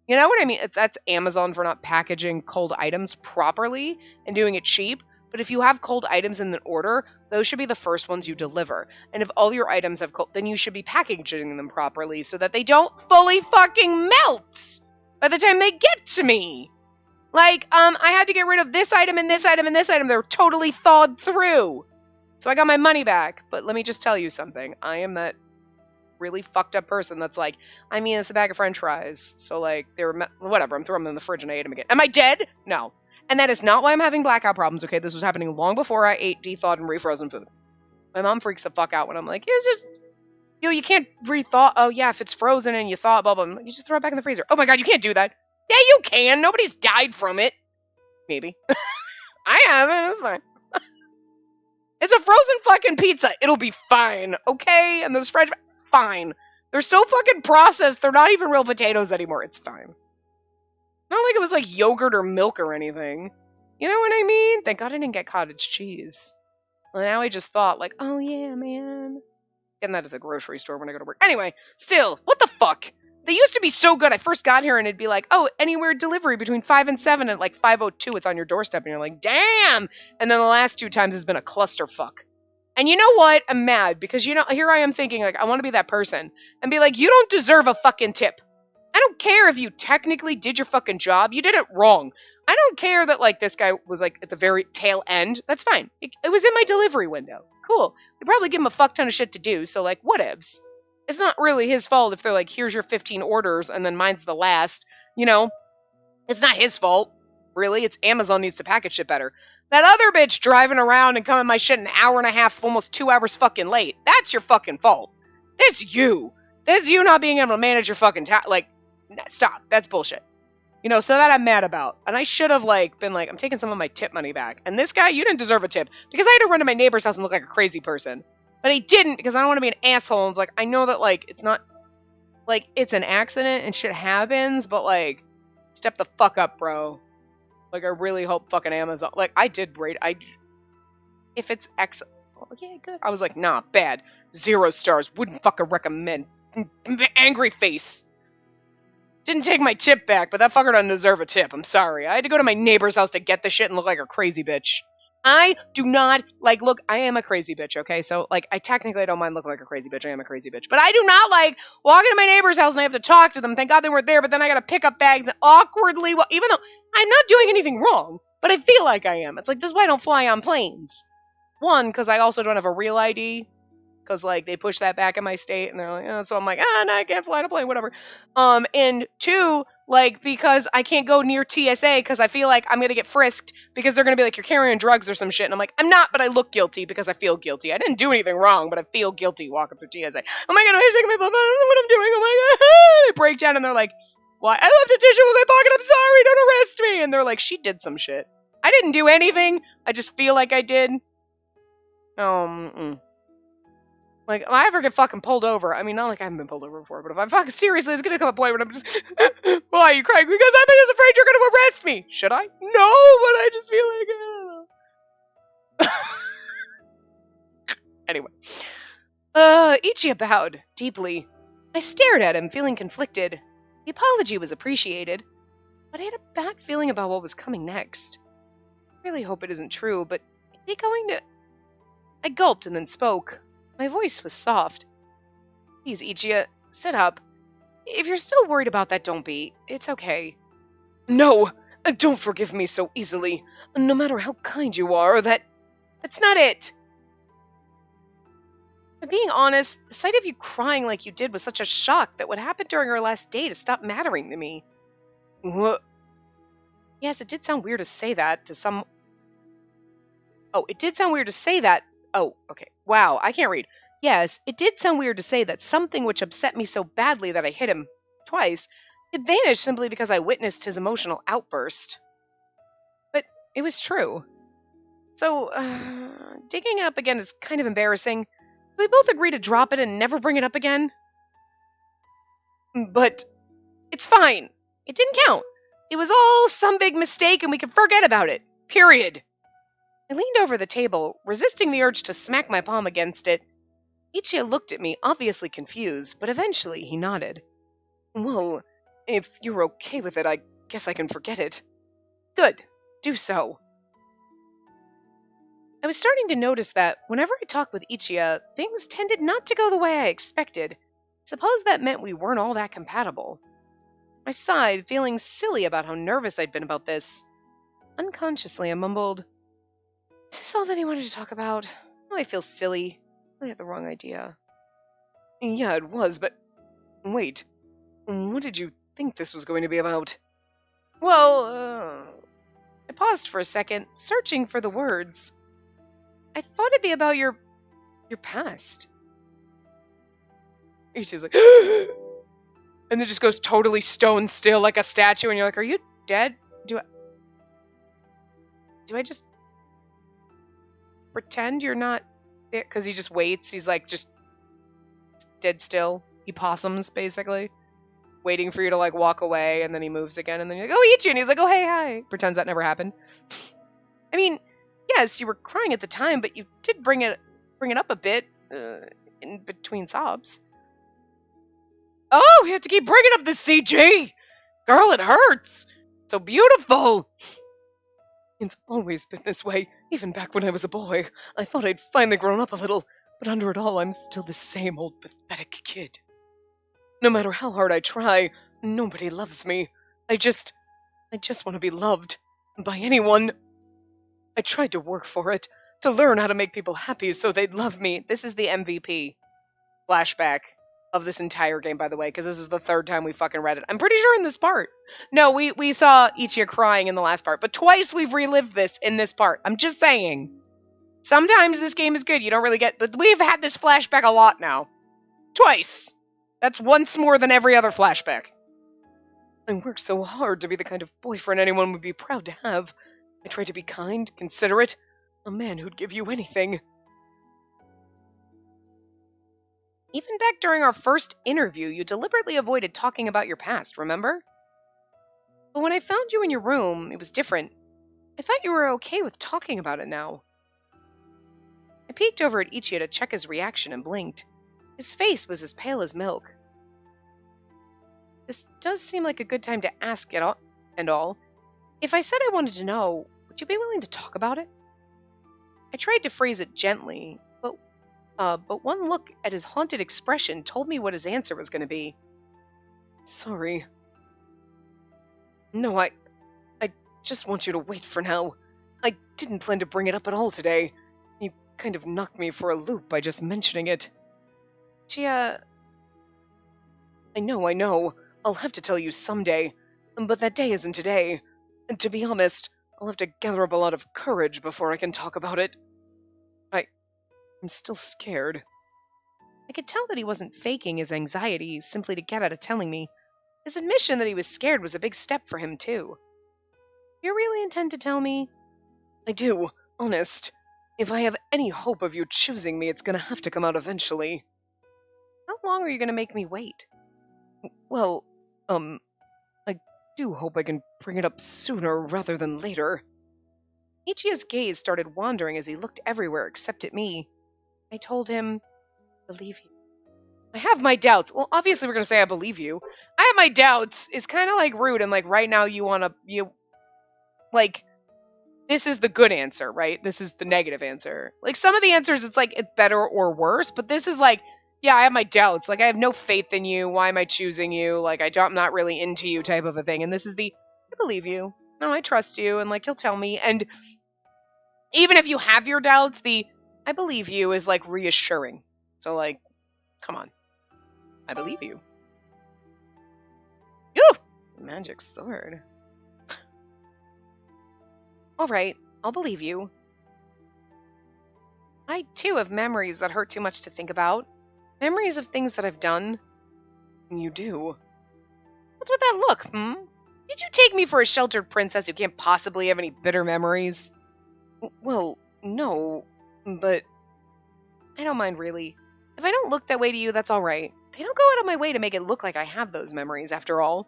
You know what I mean? That's Amazon for not packaging cold items properly and doing it cheap. But if you have cold items in the order, those should be the first ones you deliver. And if all your items have cold, then you should be packaging them properly so that they don't fully fucking melt by the time they get to me. Like, I had to get rid of this item and this item and this item. They're totally thawed through. So I got my money back. But let me just tell you something. I am that really fucked up person that's like, I mean, it's a bag of french fries. So, like, whatever, I'm throwing them in the fridge and I ate them again. Am I dead? No. And that is not why I'm having blackout problems, okay? This was happening long before I ate de-thawed and refrozen food. My mom freaks the fuck out when I'm like, it's just, you can't re-thaw. Oh, yeah, if it's frozen and you thaw it, blah, blah, blah. You just throw it back in the freezer. Oh, my God, you can't do that. Yeah, you can. Nobody's died from it. Maybe. I haven't. It's fine. It's a frozen fucking pizza. It'll be fine, okay? And those french fine. They're so fucking processed, they're not even real potatoes anymore. It's fine. Not like it was like yogurt or milk or anything. You know what I mean? Thank God I didn't get cottage cheese. Well, now I just thought, like, oh yeah, man. Getting that at the grocery store when I go to work. Anyway, still, what the fuck? They used to be so good. I first got here and it'd be like, oh, anywhere delivery between 5 and 7 at like 5:02, it's on your doorstep. And you're like, damn! And then the last 2 times has been a clusterfuck. And you know what? I'm mad because, you know, here I am thinking, like, I want to be that person and be like, you don't deserve a fucking tip. I don't care if you technically did your fucking job. You did it wrong. I don't care that, like, this guy was, like, at the very tail end. That's fine. It was in my delivery window. Cool. They probably give him a fuck ton of shit to do, so, like, whatevs. It's not really his fault if they're like, here's your 15 orders, and then mine's the last. You know? It's not his fault. Really. It's Amazon needs to package shit better. That other bitch driving around and coming my shit an hour and a half, almost 2 hours fucking late. That's your fucking fault. That's you. That's you not being able to manage your fucking like, stop. That's bullshit. You know, so that I'm mad about. And I should have, like, been like, I'm taking some of my tip money back. And this guy, you didn't deserve a tip. Because I had to run to my neighbor's house and look like a crazy person. But I didn't, because I don't want to be an asshole. And it's like, I know that, like, it's not, like, it's an accident and shit happens. But, like, step the fuck up, bro. Like, I really hope fucking Amazon, like, I did rate, if it's oh, yeah, good. I was like, nah, bad. 0 stars. Wouldn't fucking recommend. Angry face. Didn't take my tip back, but that fucker doesn't deserve a tip. I'm sorry. I had to go to my neighbor's house to get the shit and look like a crazy bitch. I do not, like, look, I am a crazy bitch, okay? So, like, I technically don't mind looking like a crazy bitch. I am a crazy bitch. But I do not like walking to my neighbor's house and I have to talk to them. Thank God they weren't there, but then I gotta pick up bags and awkwardly, even though I'm not doing anything wrong, but I feel like I am. It's like, this is why I don't fly on planes. 1, because I also don't have a real ID. Because, like, they push that back in my state, and they're like, oh, so I'm like, no, I can't fly on a plane, whatever. And 2, like, because I can't go near TSA, because I feel like I'm going to get frisked, because they're going to be like, you're carrying drugs or some shit, and I'm like, I'm not, but I look guilty, because I feel guilty. I didn't do anything wrong, but I feel guilty walking through TSA. Oh my God, I'm taking my blood, I don't know what I'm doing, oh my God. They break down, and they're like, why? I left a tissue in my pocket, I'm sorry, don't arrest me. And they're like, she did some shit. I didn't do anything, I just feel like I did. Like, if I ever get fucking pulled over, I mean, not like I haven't been pulled over before, but if I'm fucking seriously, it's gonna come a point where I'm just, why are you crying? Because I'm just afraid you're gonna arrest me. Should I? No, but I just feel like, Anyway. Ichiya bowed, deeply. I stared at him, feeling conflicted. The apology was appreciated, but I had a bad feeling about what was coming next. I really hope it isn't true, but is he going to... I gulped and then spoke. My voice was soft. Please, Ichiya, sit up. If you're still worried about that, don't be. It's okay. No, don't forgive me so easily. No matter how kind you are, that's not it. But being honest, the sight of you crying like you did was such a shock that what happened during our last date has stopped mattering to me. What? Yes, it did sound weird to say that to some... Oh, it did sound weird to say that. Oh, okay. Wow, I can't read. Yes, it did sound weird to say that something which upset me so badly that I hit him twice had vanished simply because I witnessed his emotional outburst. But it was true. So, digging it up again is kind of embarrassing. We both agree to drop it and never bring it up again? But it's fine. It didn't count. It was all some big mistake and we can forget about it. Period. I leaned over the table, resisting the urge to smack my palm against it. Ichiya looked at me, obviously confused, but eventually he nodded. Well, if you're okay with it, I guess I can forget it. Good. Do so. I was starting to notice that whenever I talked with Ichiya, things tended not to go the way I expected. Suppose that meant we weren't all that compatible. I sighed, feeling silly about how nervous I'd been about this. Unconsciously, I mumbled, is this all that he wanted to talk about? Oh, I feel silly. I had the wrong idea. Yeah, it was, but... Wait. What did you think this was going to be about? Well, I paused for a second, searching for the words. I thought it'd be about your past. She's like... and then just goes totally stone still like a statue, and you're like, are you dead? Do I just... pretend you're not there? Because he just waits. He's like, just dead still. He possums, basically. Waiting for you to, like, walk away, and then he moves again, and then you're like, oh, Ichi! And he's like, oh, hey, hi. Pretends that never happened. I mean, yes, you were crying at the time, but you did bring it up a bit in between sobs. Oh, we have to keep bringing up the CG! Girl, it hurts! So beautiful! It's always been this way, even back when I was a boy. I thought I'd finally grown up a little, but under it all, I'm still the same old pathetic kid. No matter how hard I try, nobody loves me. I just want to be loved. By anyone. I tried to work for it, to learn how to make people happy so they'd love me. This is the MVP flashback of this entire game, by the way, because this is the third time we fucking read it. I'm pretty sure in this part. No, we saw Ichiya crying in the last part, but twice we've relived this in this part. I'm just saying. Sometimes this game is good, you don't really get, but we've had this flashback a lot now. Twice! That's once more than every other flashback. I worked so hard to be the kind of boyfriend anyone would be proud to have. I tried to be kind, considerate, a man who'd give you anything. Even back during our first interview, you deliberately avoided talking about your past, remember? But when I found you in your room, it was different. I thought you were okay with talking about it now. I peeked over at Ichiya to check his reaction and blinked. His face was as pale as milk. This does seem like a good time to ask it all. If I said I wanted to know, would you be willing to talk about it? I tried to phrase it gently, but one look at his haunted expression told me what his answer was going to be. Sorry. No, I just want you to wait for now. I didn't plan to bring it up at all today. You kind of knocked me for a loop by just mentioning it. Chia... I know. I'll have to tell you someday. But that day isn't today. And to be honest, I'll have to gather up a lot of courage before I can talk about it. I'm still scared. I could tell that he wasn't faking his anxiety simply to get out of telling me. His admission that he was scared was a big step for him, too. You really intend to tell me? I do, honest. If I have any hope of you choosing me, it's gonna have to come out eventually. How long are you gonna make me wait? Well, I do hope I can bring it up sooner rather than later. Ichiya's gaze started wandering as he looked everywhere except at me. I told him, believe you. I have my doubts. Well, obviously we're going to say I believe you. I have my doubts. It's kind of like rude and like right now this is the good answer, right? This is the negative answer. Like some of the answers, it's like it's better or worse, but this is like, yeah, I have my doubts. Like I have no faith in you. Why am I choosing you? Like I'm not really into you type of a thing. And this is the, I believe you. No, I trust you. And like, you'll tell me. And even if you have your doubts, the I believe you is like reassuring. So like, come on. I believe you. Ooh! Magic sword. Alright, I'll believe you. I too have memories that hurt too much to think about. Memories of things that I've done. You do. What's with that look, Did you take me for a sheltered princess who can't possibly have any bitter memories? Well, no. But I don't mind, really. If I don't look that way to you, that's alright. I don't go out of my way to make it look like I have those memories, after all.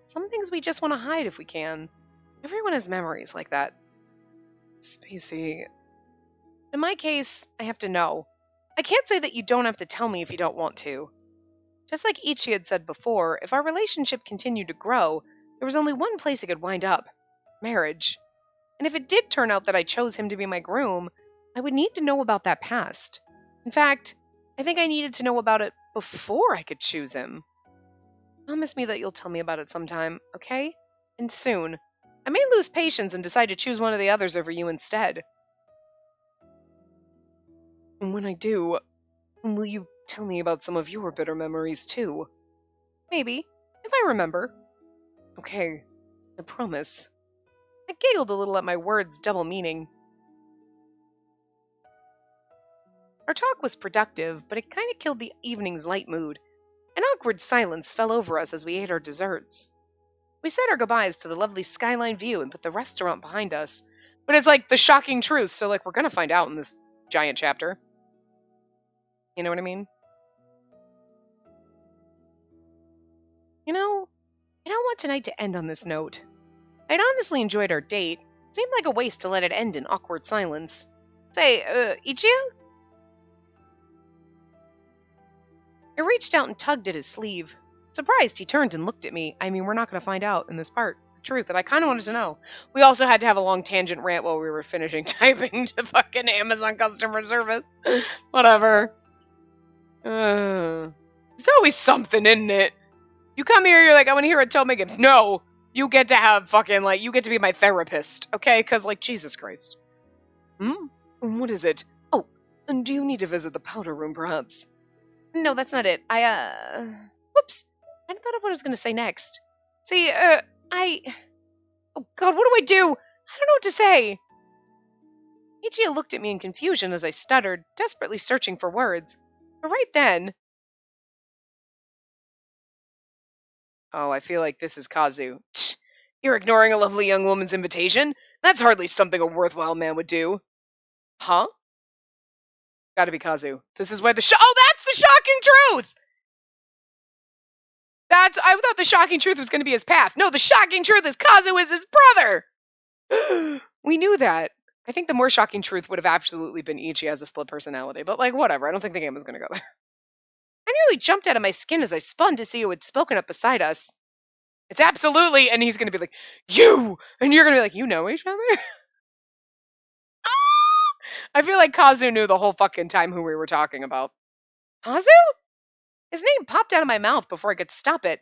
Some things we just want to hide if we can. Everyone has memories like that. Spacey. In my case, I have to know. I can't say that you don't have to tell me if you don't want to. Just like Ichi had said before, if our relationship continued to grow, there was only one place it could wind up. Marriage. And if it did turn out that I chose him to be my groom, I would need to know about that past. In fact, I think I needed to know about it before I could choose him. Promise me that you'll tell me about it sometime, okay? And soon. I may lose patience and decide to choose one of the others over you instead. And when I do, will you tell me about some of your bitter memories too? Maybe, if I remember. Okay, I promise. I giggled a little at my words' double meaning. Our talk was productive, but it kind of killed the evening's light mood. An awkward silence fell over us as we ate our desserts. We said our goodbyes to the lovely skyline view and put the restaurant behind us, But it's like the shocking truth, so like we're gonna find out in this giant chapter. You know what I mean? You know, I don't want tonight to end on this note. I'd honestly enjoyed our date. Seemed like a waste to let it end in awkward silence. Say, Ichiya? I reached out and tugged at his sleeve. Surprised, he turned and looked at me. I mean, we're not going to find out in this part the truth that I kind of wanted to know. We also had to have a long tangent rant while we were finishing typing to fucking Amazon customer service. Whatever. It's always something, isn't it? You come here, you're like, I want to hear Otome games. No! You get to have fucking, like, you get to be my therapist, okay? Because, like, Jesus Christ. What is it? Oh, and do you need to visit the powder room, perhaps? No, that's not it. Whoops. I thought of what I was going to say next. See, oh God, what do I do? I don't know what to say. Ichiya looked at me in confusion as I stuttered, desperately searching for words. But right then... Oh, I feel like this is Kazu. You're ignoring a lovely young woman's invitation? That's hardly something a worthwhile man would do. Huh? Gotta be Kazu. This is where the oh, that's the shocking truth! I thought the shocking truth was gonna be his past. No, the shocking truth is Kazu is his brother! We knew that. I think the more shocking truth would have absolutely been Ichi as a split personality, but like, whatever. I don't think the game was gonna go there. I nearly jumped out of my skin as I spun to see who had spoken up beside us. It's absolutely, and he's gonna be like, you! And you're gonna be like, you know each other? I feel like Kazu knew the whole fucking time who we were talking about. Kazu? His name popped out of my mouth before I could stop it.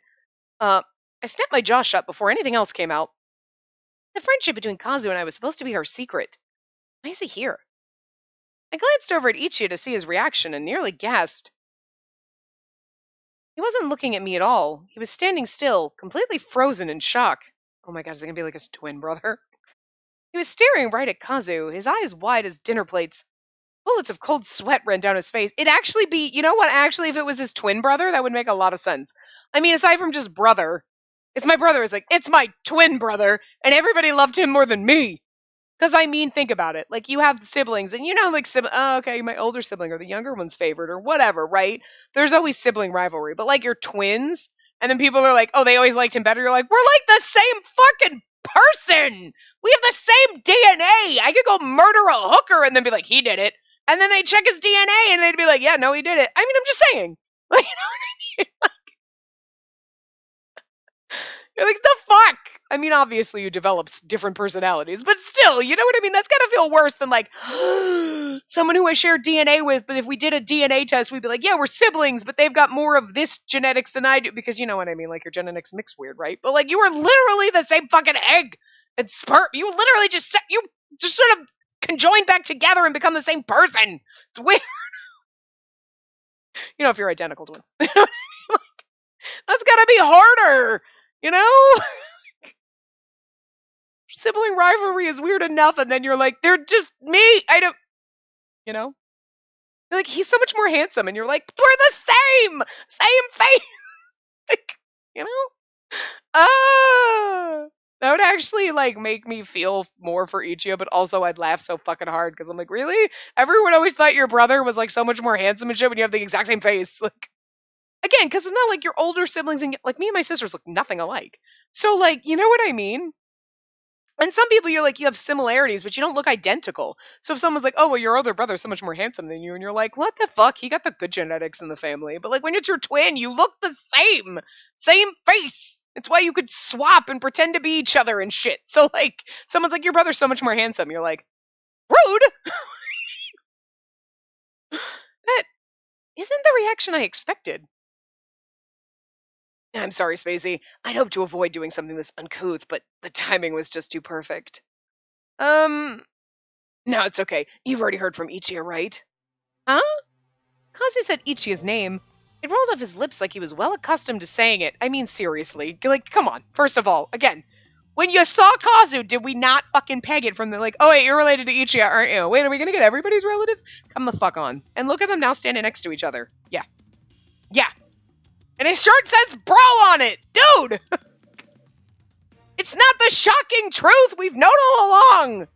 I snapped my jaw shut before anything else came out. The friendship between Kazu and I was supposed to be our secret. Why is he here? I glanced over at Ichiya to see his reaction and nearly gasped. He wasn't looking at me at all. He was standing still, completely frozen in shock. Oh my god, is it gonna be like his twin brother? He was staring right at Kazu, his eyes wide as dinner plates. Bullets of cold sweat ran down his face. It'd actually be, you know what, actually, if it was his twin brother, that would make a lot of sense. I mean, aside from just brother, it's my brother. It's like, it's my twin brother, and everybody loved him more than me. Because, I mean, think about it. Like, you have siblings, and you know, like, oh, okay, my older sibling or the younger one's favorite or whatever, right? There's always sibling rivalry. But, like, your twins, and then people are like, oh, they always liked him better. You're like, we're like the same fucking person! We have the same DNA! I could go murder a hooker and then be like, he did it. And then they check his DNA and they'd be like, yeah, no, he did it. I mean, I'm just saying. Like, you know what I mean? Like, you're like, the fuck? I mean, obviously you develop different personalities, but still, you know what I mean? That's gotta feel worse than like, someone who I share DNA with, but if we did a DNA test, we'd be like, yeah, we're siblings, but they've got more of this genetics than I do, because you know what I mean? Like, your genetics mix weird, right? But like, you are literally the same fucking egg and sperm. You literally just sort of conjoin back together and become the same person. It's weird. You know, if you're identical twins. You know what I mean? Like, that's gotta be harder, you know? Sibling rivalry is weird enough, and then you're like, they're just me. I don't, you know? You're like, he's so much more handsome, and you're like, we're the same face. Like, you know? That would actually, like, make me feel more for Ichiya, but also I'd laugh so fucking hard, because I'm like, really? Everyone always thought your brother was, like, so much more handsome and shit when you have the exact same face. Like, again, because it's not like your older siblings, and, like, me and my sisters look nothing alike. So, like, you know what I mean? And some people, you're like, you have similarities, but you don't look identical. So if someone's like, oh, well, your older brother's so much more handsome than you, and you're like, what the fuck? He got the good genetics in the family. But, like, when it's your twin, you look the same. Same face. It's why you could swap and pretend to be each other and shit. So, like, someone's like, your brother's so much more handsome. You're like, rude! That isn't the reaction I expected. I'm sorry, Spacey. I'd hoped to avoid doing something this uncouth, but the timing was just too perfect. No, it's okay. You've already heard from Ichiya, right? Huh? Kazu said Ichiya's name. It rolled off his lips like he was well accustomed to saying it. I mean, seriously. Like, come on. First of all, again, when you saw Kazu, did we not fucking peg it from the, like, oh, wait, you're related to Ichiya, aren't you? Wait, are we gonna get everybody's relatives? Come the fuck on. And look at them now standing next to each other. Yeah. Yeah. And his shirt says bro on it! Dude! It's not the shocking truth we've known all along!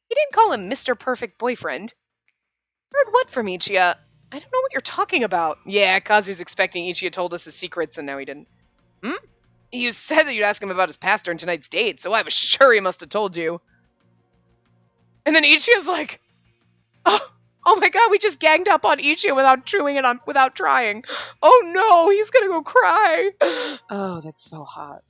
He didn't call him Mr. Perfect Boyfriend. Heard what from Ichiya? I don't know what you're talking about. Yeah, Kazu's expecting Ichiya told us his secrets and now he didn't. Hmm? You said that you'd ask him about his past during tonight's date, so I was sure he must have told you. And then Ichiya's like, oh my god, we just ganged up on Ichiya without trying. Oh no, he's gonna go cry. Oh, that's so hot.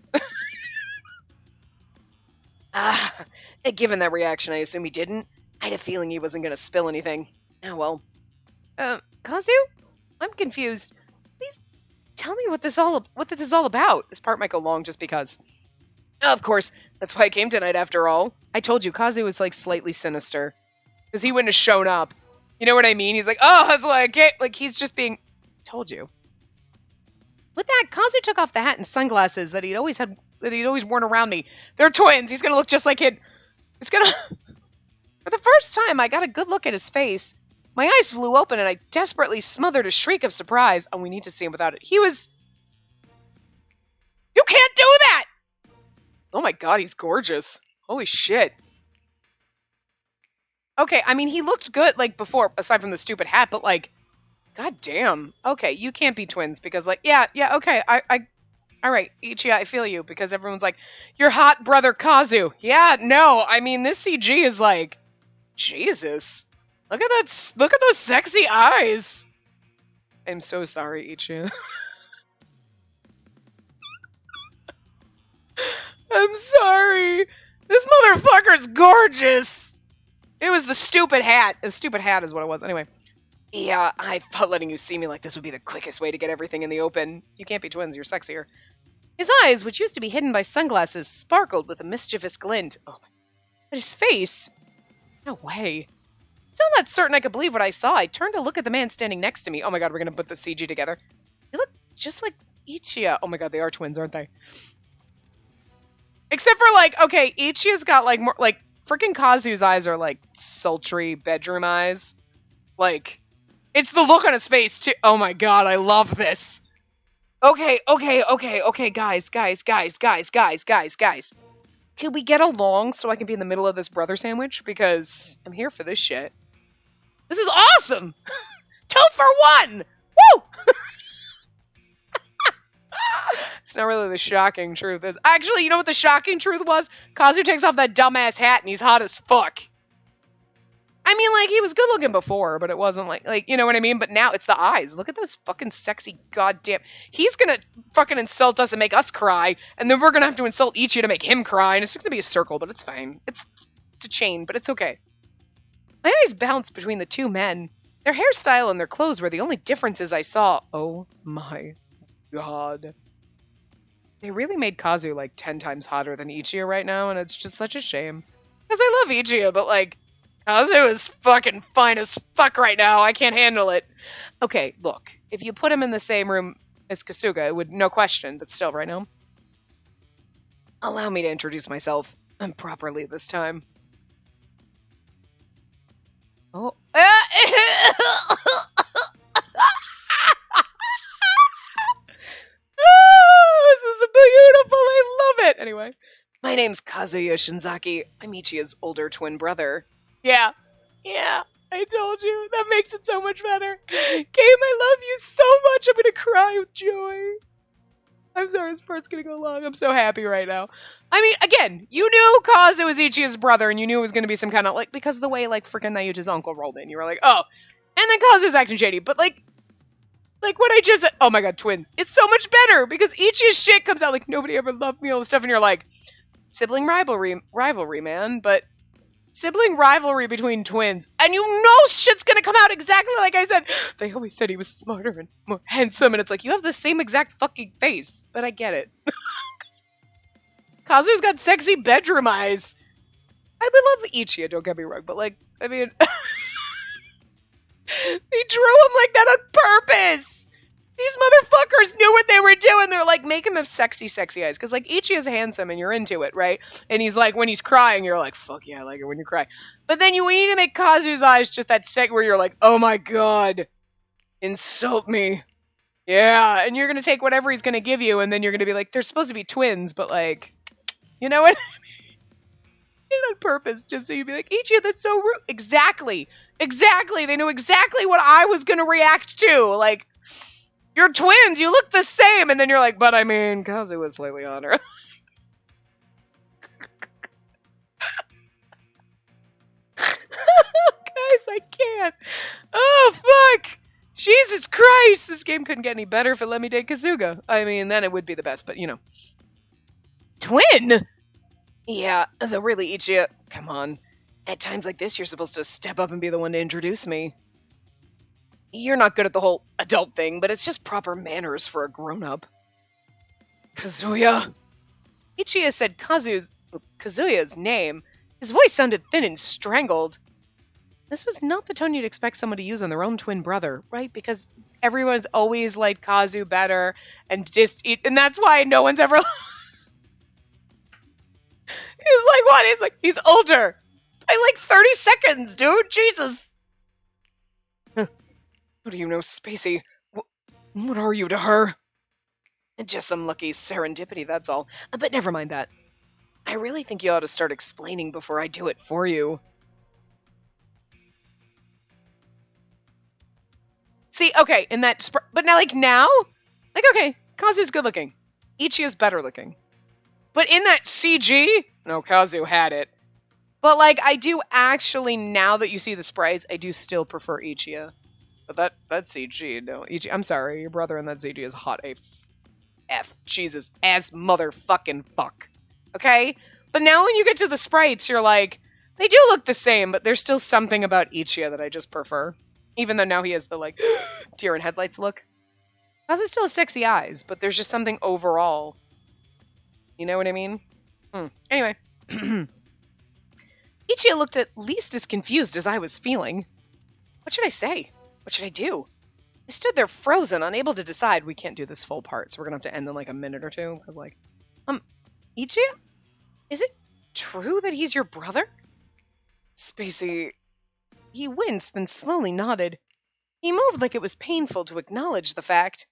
Given that reaction, I assume he didn't. I had a feeling he wasn't gonna spill anything. Oh well. Kazu? I'm confused. Please tell me what this is all about. This part might go long just because. Of course, that's why I came tonight after all. I told you, Kazu was like slightly sinister. Because he wouldn't have shown up. You know what I mean? He's like, oh, that's why I can't. Like, he's just being. Told you. With that, Kazu took off the hat and sunglasses that he'd always worn around me. They're twins. He's gonna look just like it. It's gonna. For the first time, I got a good look at his face. My eyes flew open and I desperately smothered a shriek of surprise. Oh, we need to see him without it. He was. You can't do that! Oh my god, he's gorgeous. Holy shit. Okay, I mean, he looked good, like, before, aside from the stupid hat, but, like, god damn. Okay, you can't be twins, because, like, yeah, okay, alright, Ichiya, I feel you, because everyone's like, your hot brother Kazu. Yeah, no, I mean, this CG is like, Jesus. Look at those sexy eyes. I'm so sorry, Ichiya. I'm sorry. This motherfucker's gorgeous. It was the stupid hat. The stupid hat is what it was. Anyway. Yeah, I thought letting you see me like this would be the quickest way to get everything in the open. You can't be twins, you're sexier. His eyes, which used to be hidden by sunglasses, sparkled with a mischievous glint. Oh my. But his face? No way. Still not certain I could believe what I saw. I turned to look at the man standing next to me. Oh my god, we're gonna put the CG together. They look just like Ichiya. Oh my god, they are twins, aren't they? Except for, like, okay, Ichiya's got, like, more, like, freaking Kazu's eyes are, like, sultry bedroom eyes. Like, it's the look on his face, too. Oh my god, I love this. Okay, guys. Can we get along so I can be in the middle of this brother sandwich? Because I'm here for this shit. This is awesome! 2 for 1! Woo! It's not really the shocking truth. Actually, you know what the shocking truth was? Kazu takes off that dumbass hat and he's hot as fuck. I mean, like, he was good looking before, but it wasn't like, you know what I mean? But now it's the eyes. Look at those fucking sexy goddamn. He's gonna fucking insult us and make us cry, and then we're gonna have to insult Ichiya to make him cry, and it's gonna be a circle, but it's fine. It's a chain, but it's okay. My eyes bounced between the two men. Their hairstyle and their clothes were the only differences I saw. Oh my god. They really made Kazu like 10 times hotter than Ichiya right now, and it's just such a shame. Because I love Ichiya, but like, Kazu is fucking fine as fuck right now. I can't handle it. Okay, look. If you put him in the same room as Kasuga, it would, no question, but still right now. Allow me to introduce myself. Properly this time. Oh. This is beautiful. I love it. Anyway, my name's Kazuya Shinzaki. I'm Ichiya's older twin brother. Yeah, I told you. That makes it so much better. Game, I love you so much. I'm gonna cry with joy. I'm sorry, this part's gonna go long. I'm so happy right now. I mean, again, you knew Kazu was Ichiya's brother, and you knew it was gonna be some kind of, like, because of the way, like, freaking Nayuta's uncle rolled in. You were like, oh. And then Kazu's acting shady, but, like what I just said, oh my god, twins. It's so much better, because Ichiya's shit comes out like, nobody ever loved me, all this stuff, and you're like, sibling rivalry, man, but sibling rivalry between twins, and you know shit's gonna come out exactly like I said. They always said he was smarter and more handsome, and it's like, you have the same exact fucking face, but I get it. Kazu's got sexy bedroom eyes. I would love Ichiya, don't get me wrong, but like, I mean, they drew him like that on purpose. These motherfuckers knew what they were doing. They're like, make him have sexy eyes. Because, like, Ichiya's handsome and you're into it, right? And he's like, when he's crying, you're like, fuck yeah, I like it when you cry. But then we need to make Kazu's eyes just that sec where you're like, oh my god, insult me. Yeah, and you're going to take whatever he's going to give you, and then you're going to be like, they're supposed to be twins, but like, you know what? You know, purpose, just so you'd be like, Ichiya, that's so rude. Exactly. They knew exactly what I was going to react to. Like, you're twins, you look the same. And then you're like, but I mean, Kazu was slightly hotter. Guys, I can't. Oh, fuck. Jesus Christ. This game couldn't get any better if it let me date Kazuga. I mean, then it would be the best, but you know. Twin? Yeah, the really Ichiya. Come on. At times like this, you're supposed to step up and be the one to introduce me. You're not good at the whole adult thing, but it's just proper manners for a grown-up. Kazuya? Ichiya said Kazuya's name. His voice sounded thin and strangled. This was not the tone you'd expect someone to use on their own twin brother, right? Because everyone's always liked Kazu better, and and that's why no one's ever... He's like, what? He's like, he's older. By like 30 seconds, dude. Jesus. What do you know, Spacey? What are you to her? Just some lucky serendipity, that's all. But never mind that. I really think you ought to start explaining before I do it for you. See, okay, in that... But now, like, now? Like, okay, Kazu's good looking. Ichiya's better looking. But in that CG... No, Kazu had it. But, like, I do actually, now that you see the sprites, I do still prefer Ichiya. But that CG, no. I'm sorry, your brother in that CG is hot AF. Jesus. As motherfucking fuck. Okay? But now when you get to the sprites, you're like... They do look the same, but there's still something about Ichiya that I just prefer. Even though now he has the, like, deer in headlights look. Kazu still has sexy eyes, but there's just something overall. You know what I mean? Anyway. Ichiya looked at least as confused as I was feeling. What should I say? What should I do? I stood there frozen, unable to decide. We can't do this full part, so we're gonna have to end in, like, a minute or two. Because, like, Ichiya? Is it true that he's your brother? Spacey... He winced, then slowly nodded. He moved like it was painful to acknowledge the fact.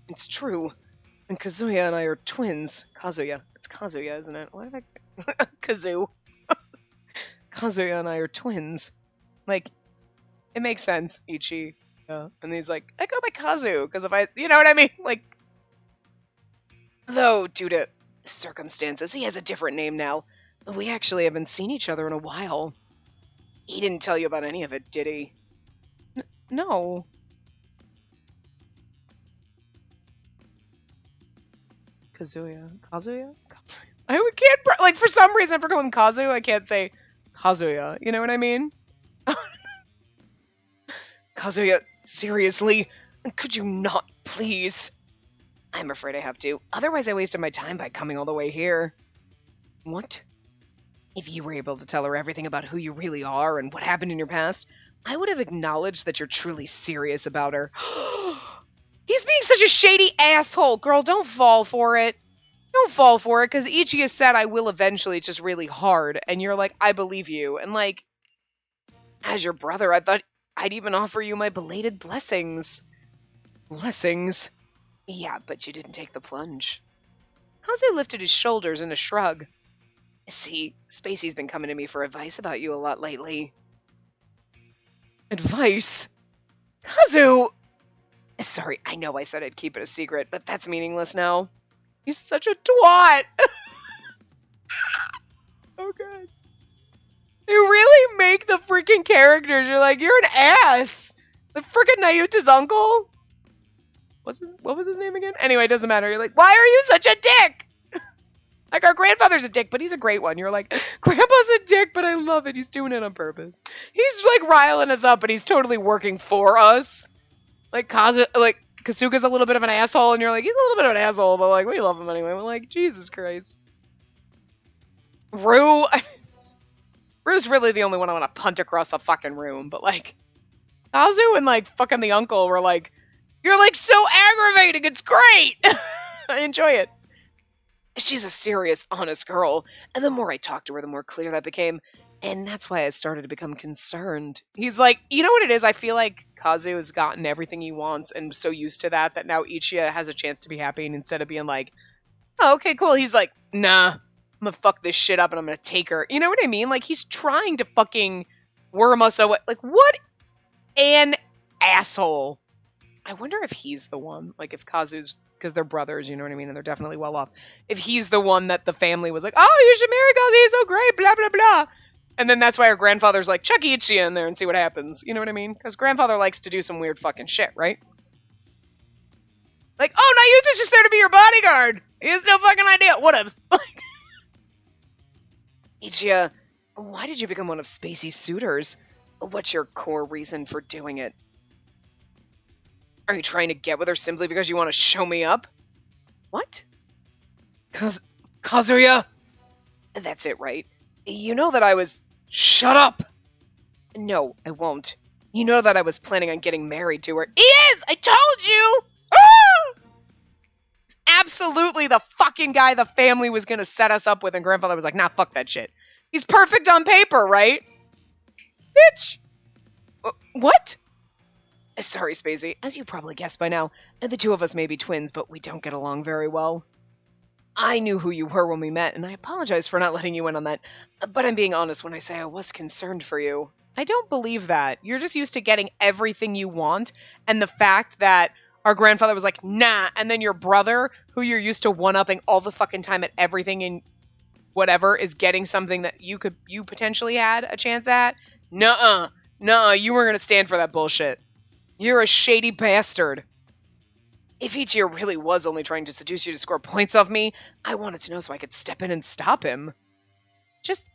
It's true. And Kazuya and I are twins. Kazuya. It's Kazuya, isn't it? Why did I... Kazu. Kazuya and I are twins. Like, it makes sense, Ichi. Yeah. And he's like, I go by Kazu, because if I... You know what I mean? Like... Though, due to circumstances, he has a different name now. We actually haven't seen each other in a while. He didn't tell you about any of it, did he? No. Kazuya. I can't, like, for some reason, for calling him Kazu, I can't say Kazuya. You know what I mean? Kazuya, seriously? Could you not, please? I'm afraid I have to. Otherwise, I wasted my time by coming all the way here. What? If you were able to tell her everything about who you really are and what happened in your past, I would have acknowledged that you're truly serious about her. He's being such a shady asshole. Girl, don't fall for it. Don't fall for it, because Ichiya said I will eventually, it's just really hard. And you're like, I believe you. And like, as your brother, I thought I'd even offer you my belated blessings. Blessings? Yeah, but you didn't take the plunge. Kazu lifted his shoulders in a shrug. See, Spacey's been coming to me for advice about you a lot lately. Advice? Kazu! Sorry, I know I said I'd keep it a secret, but that's meaningless now. He's such a twat! Oh god. They really make the freaking characters, you're like, you're an ass! The freaking Nayuta's uncle? What was his name again? Anyway, it doesn't matter. You're like, why are you such a dick? Like, our grandfather's a dick, but he's a great one. You're like, Grandpa's a dick, but I love it. He's doing it on purpose. He's, like, riling us up, but he's totally working for us. Like, Kasuga's a little bit of an asshole, and you're like, he's a little bit of an asshole, but, like, we love him anyway. We're like, Jesus Christ. Rue's really the only one I want to punt across the fucking room, but, like, Kazu and, like, fucking the uncle were like, you're, like, so aggravating. It's great. I enjoy it. She's a serious, honest girl, and the more I talked to her, the more clear that became, and that's why I started to become concerned. He's like, you know what it is? I feel like Kazu has gotten everything he wants, and so used to that now Ichiya has a chance to be happy, and instead of being like, oh, okay, cool, he's like, nah, I'm gonna fuck this shit up and I'm gonna take her. You know what I mean? Like, he's trying to fucking worm us away. Like, what an asshole. I wonder if he's the one. Like, if Kazu's, because they're brothers, you know what I mean? And they're definitely well off. If he's the one that the family was like, oh, you should marry Kazu, he's so great, blah, blah, blah. And then that's why her grandfather's like, chuck Ichiya in there and see what happens. You know what I mean? Because grandfather likes to do some weird fucking shit, right? Like, oh, Nayuta's just there to be your bodyguard. He has no fucking idea. Whatevs. Ichiya, why did you become one of Spacey's suitors? What's your core reason for doing it? Are you trying to get with her simply because you want to show me up? What? Kazuya? That's it, right? You know that I was... Shut up! No, I won't. You know that I was planning on getting married to her. He is! I told you! Ah! He's absolutely the fucking guy the family was gonna set us up with, and grandfather was like, nah, fuck that shit. He's perfect on paper, right? Bitch! What? Sorry, Spacey. As you probably guessed by now, the two of us may be twins, but we don't get along very well. I knew who you were when we met, and I apologize for not letting you in on that. But I'm being honest when I say I was concerned for you. I don't believe that. You're just used to getting everything you want, and the fact that our grandfather was like, nah, and then your brother, who you're used to one-upping all the fucking time at everything and whatever, is getting something that you potentially had a chance at? Nuh-uh. Nuh-uh, you weren't gonna stand for that bullshit. You're a shady bastard. If Ichiya really was only trying to seduce you to score points off me, I wanted to know so I could step in and stop him. Just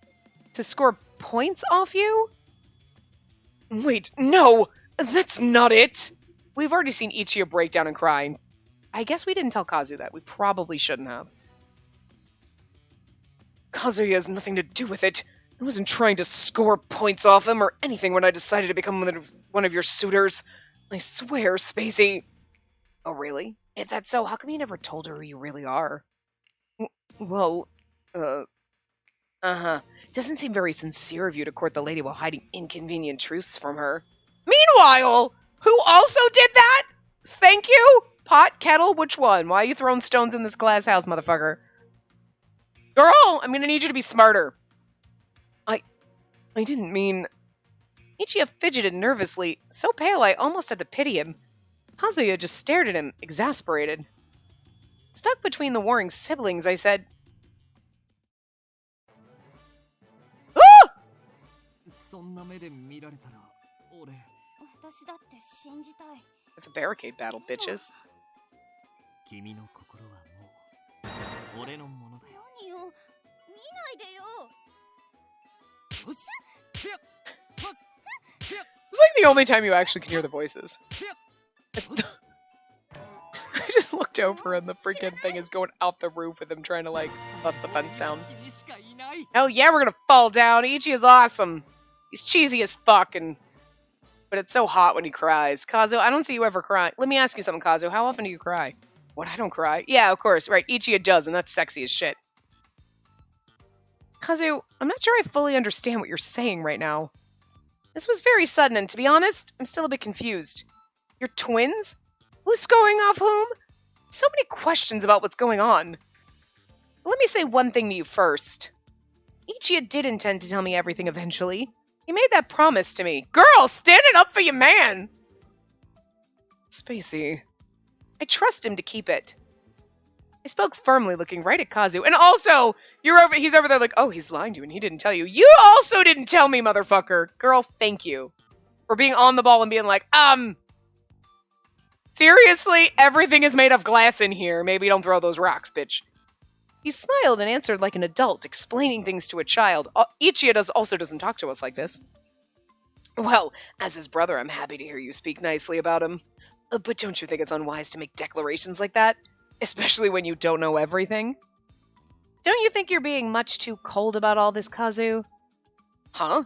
to score points off you? Wait, no! That's not it! We've already seen Ichiya break down and cry. I guess we didn't tell Kazu that. We probably shouldn't have. Kazuya has nothing to do with it. I wasn't trying to score points off him or anything when I decided to become one of your suitors. I swear, Spacey. Oh, really? If that's so, how come you never told her who you really are? Well, Doesn't seem very sincere of you to court the lady while hiding inconvenient truths from her. Meanwhile, who also did that? Thank you? Pot, kettle, which one? Why are you throwing stones in this glass house, motherfucker? Girl, I'm gonna need you to be smarter. I didn't mean... Ichiya fidgeted nervously, so pale I almost had to pity him. Kazuya just stared at him, exasperated. Stuck between the warring siblings, I said... Ah! It's a barricade battle, bitches. It's like the only time you actually can hear the voices. I just looked over and the freaking thing is going out the roof with him trying to, like, bust the fence down. Hell yeah, we're gonna fall down. Ichi is awesome. He's cheesy as fuck, but it's so hot when he cries. Kazu, I don't see you ever crying. Let me ask you something, Kazu. How often do you cry? What, I don't cry? Yeah, of course. Right, Ichiya does, and that's sexy as shit. Kazu, I'm not sure I fully understand what you're saying right now. This was very sudden, and to be honest, I'm still a bit confused. You're twins? Who's going off whom? So many questions about what's going on. Let me say one thing to you first. Ichiya did intend to tell me everything eventually. He made that promise to me. Girl, stand it up for your man! Spacey. I trust him to keep it. I spoke firmly, looking right at Kazu. And also, he's over there like, oh, he's lying to you and he didn't tell you. You also didn't tell me, motherfucker. Girl, thank you. For being on the ball and being like, seriously, everything is made of glass in here. Maybe don't throw those rocks, bitch. He smiled and answered like an adult, explaining things to a child. Ichiya also doesn't talk to us like this. Well, as his brother, I'm happy to hear you speak nicely about him. But don't you think it's unwise to make declarations like that? Especially when you don't know everything? Don't you think you're being much too cold about all this, Kazu? Huh?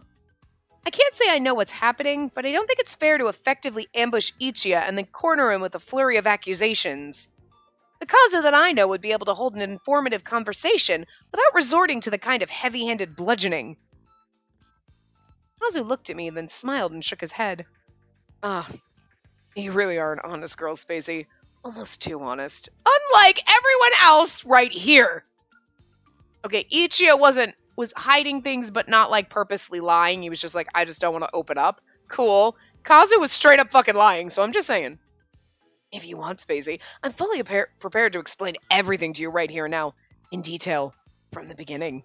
I can't say I know what's happening, but I don't think it's fair to effectively ambush Ichiya and then corner him with a flurry of accusations. The Kazu that I know would be able to hold an informative conversation without resorting to the kind of heavy-handed bludgeoning. Kazu looked at me and then smiled and shook his head. You really are an honest girl, Spacey. Almost too honest. Unlike everyone else right here! Okay, Ichiya was hiding things, but not like purposely lying. He was just like, I just don't want to open up. Cool. Kazu was straight up fucking lying, so I'm just saying. If you want, Spacey, I'm fully prepared to explain everything to you right here and now, in detail, from the beginning.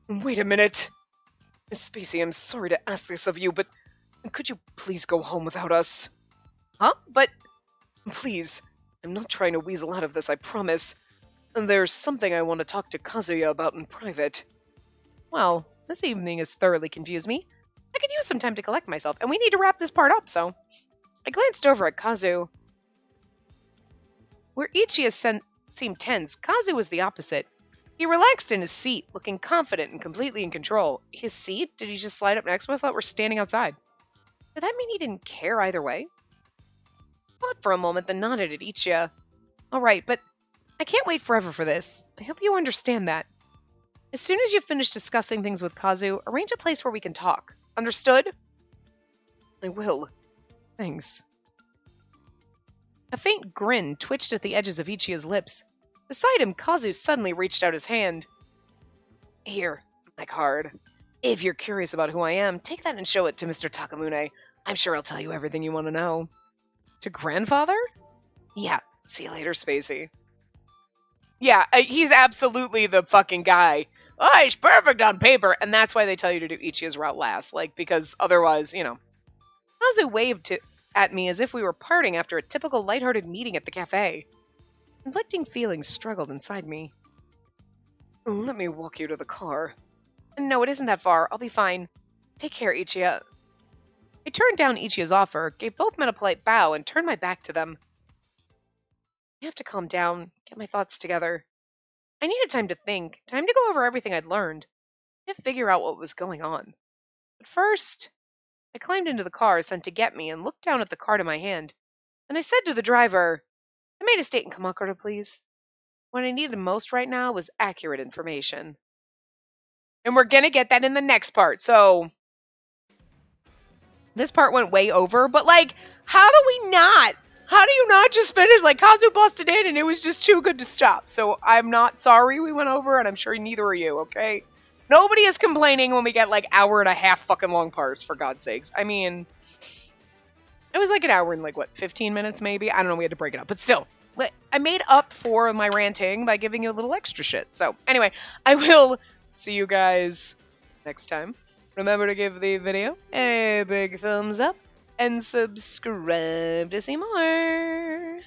Wait a minute. Miss Spacey, I'm sorry to ask this of you, but could you please go home without us? Huh? But, please, I'm not trying to weasel out of this, I promise. There's something I want to talk to Kazuya about in private. Well, this evening has thoroughly confused me. I could use some time to collect myself, and we need to wrap this part up, so... I glanced over at Kazu. Where Ichiya seemed tense, Kazu was the opposite. He relaxed in his seat, looking confident and completely in control. His seat? Did he just slide up next to us? I thought we're standing outside. Did that mean he didn't care either way? I thought for a moment, then nodded at Ichiya. Alright, but I can't wait forever for this. I hope you understand that. As soon as you've finished discussing things with Kazu, arrange a place where we can talk. Understood? I will. Thanks. A faint grin twitched at the edges of Ichiya's lips. Beside him, Kazu suddenly reached out his hand. Here, my card. If you're curious about who I am, take that and show it to Mr. Takamune. I'm sure I'll tell you everything you want to know. To grandfather? Yeah, see you later, Spacey. Yeah, he's absolutely the fucking guy. Oh, he's perfect on paper, and that's why they tell you to do Ichiya's route last, like, because otherwise, you know. Kazu waved at me as if we were parting after a typical lighthearted meeting at the cafe. Conflicting feelings struggled inside me. Let me walk you to the car. No, it isn't that far. I'll be fine. Take care, Ichiya. I turned down Ichiya's offer, gave both men a polite bow, and turned my back to them. I have to calm down, get my thoughts together. I needed time to think, time to go over everything I'd learned, and figure out what was going on. But first, I climbed into the car sent to get me and looked down at the card in my hand, and I said to the driver, I made a state in Kamakura, please. What I needed most right now was accurate information. And we're gonna get that in the next part, so... This part went way over, but like, how do we not? How do you not just finish? Like, Kazu busted in and it was just too good to stop. So I'm not sorry we went over, and I'm sure neither are you, okay? Nobody is complaining when we get like hour and a half fucking long parts, for God's sakes. I mean, it was like an hour and like, what, 15 minutes maybe? I don't know, we had to break it up, but still. I made up for my ranting by giving you a little extra shit. So anyway, I will see you guys next time. Remember to give the video a big thumbs up and subscribe to see more.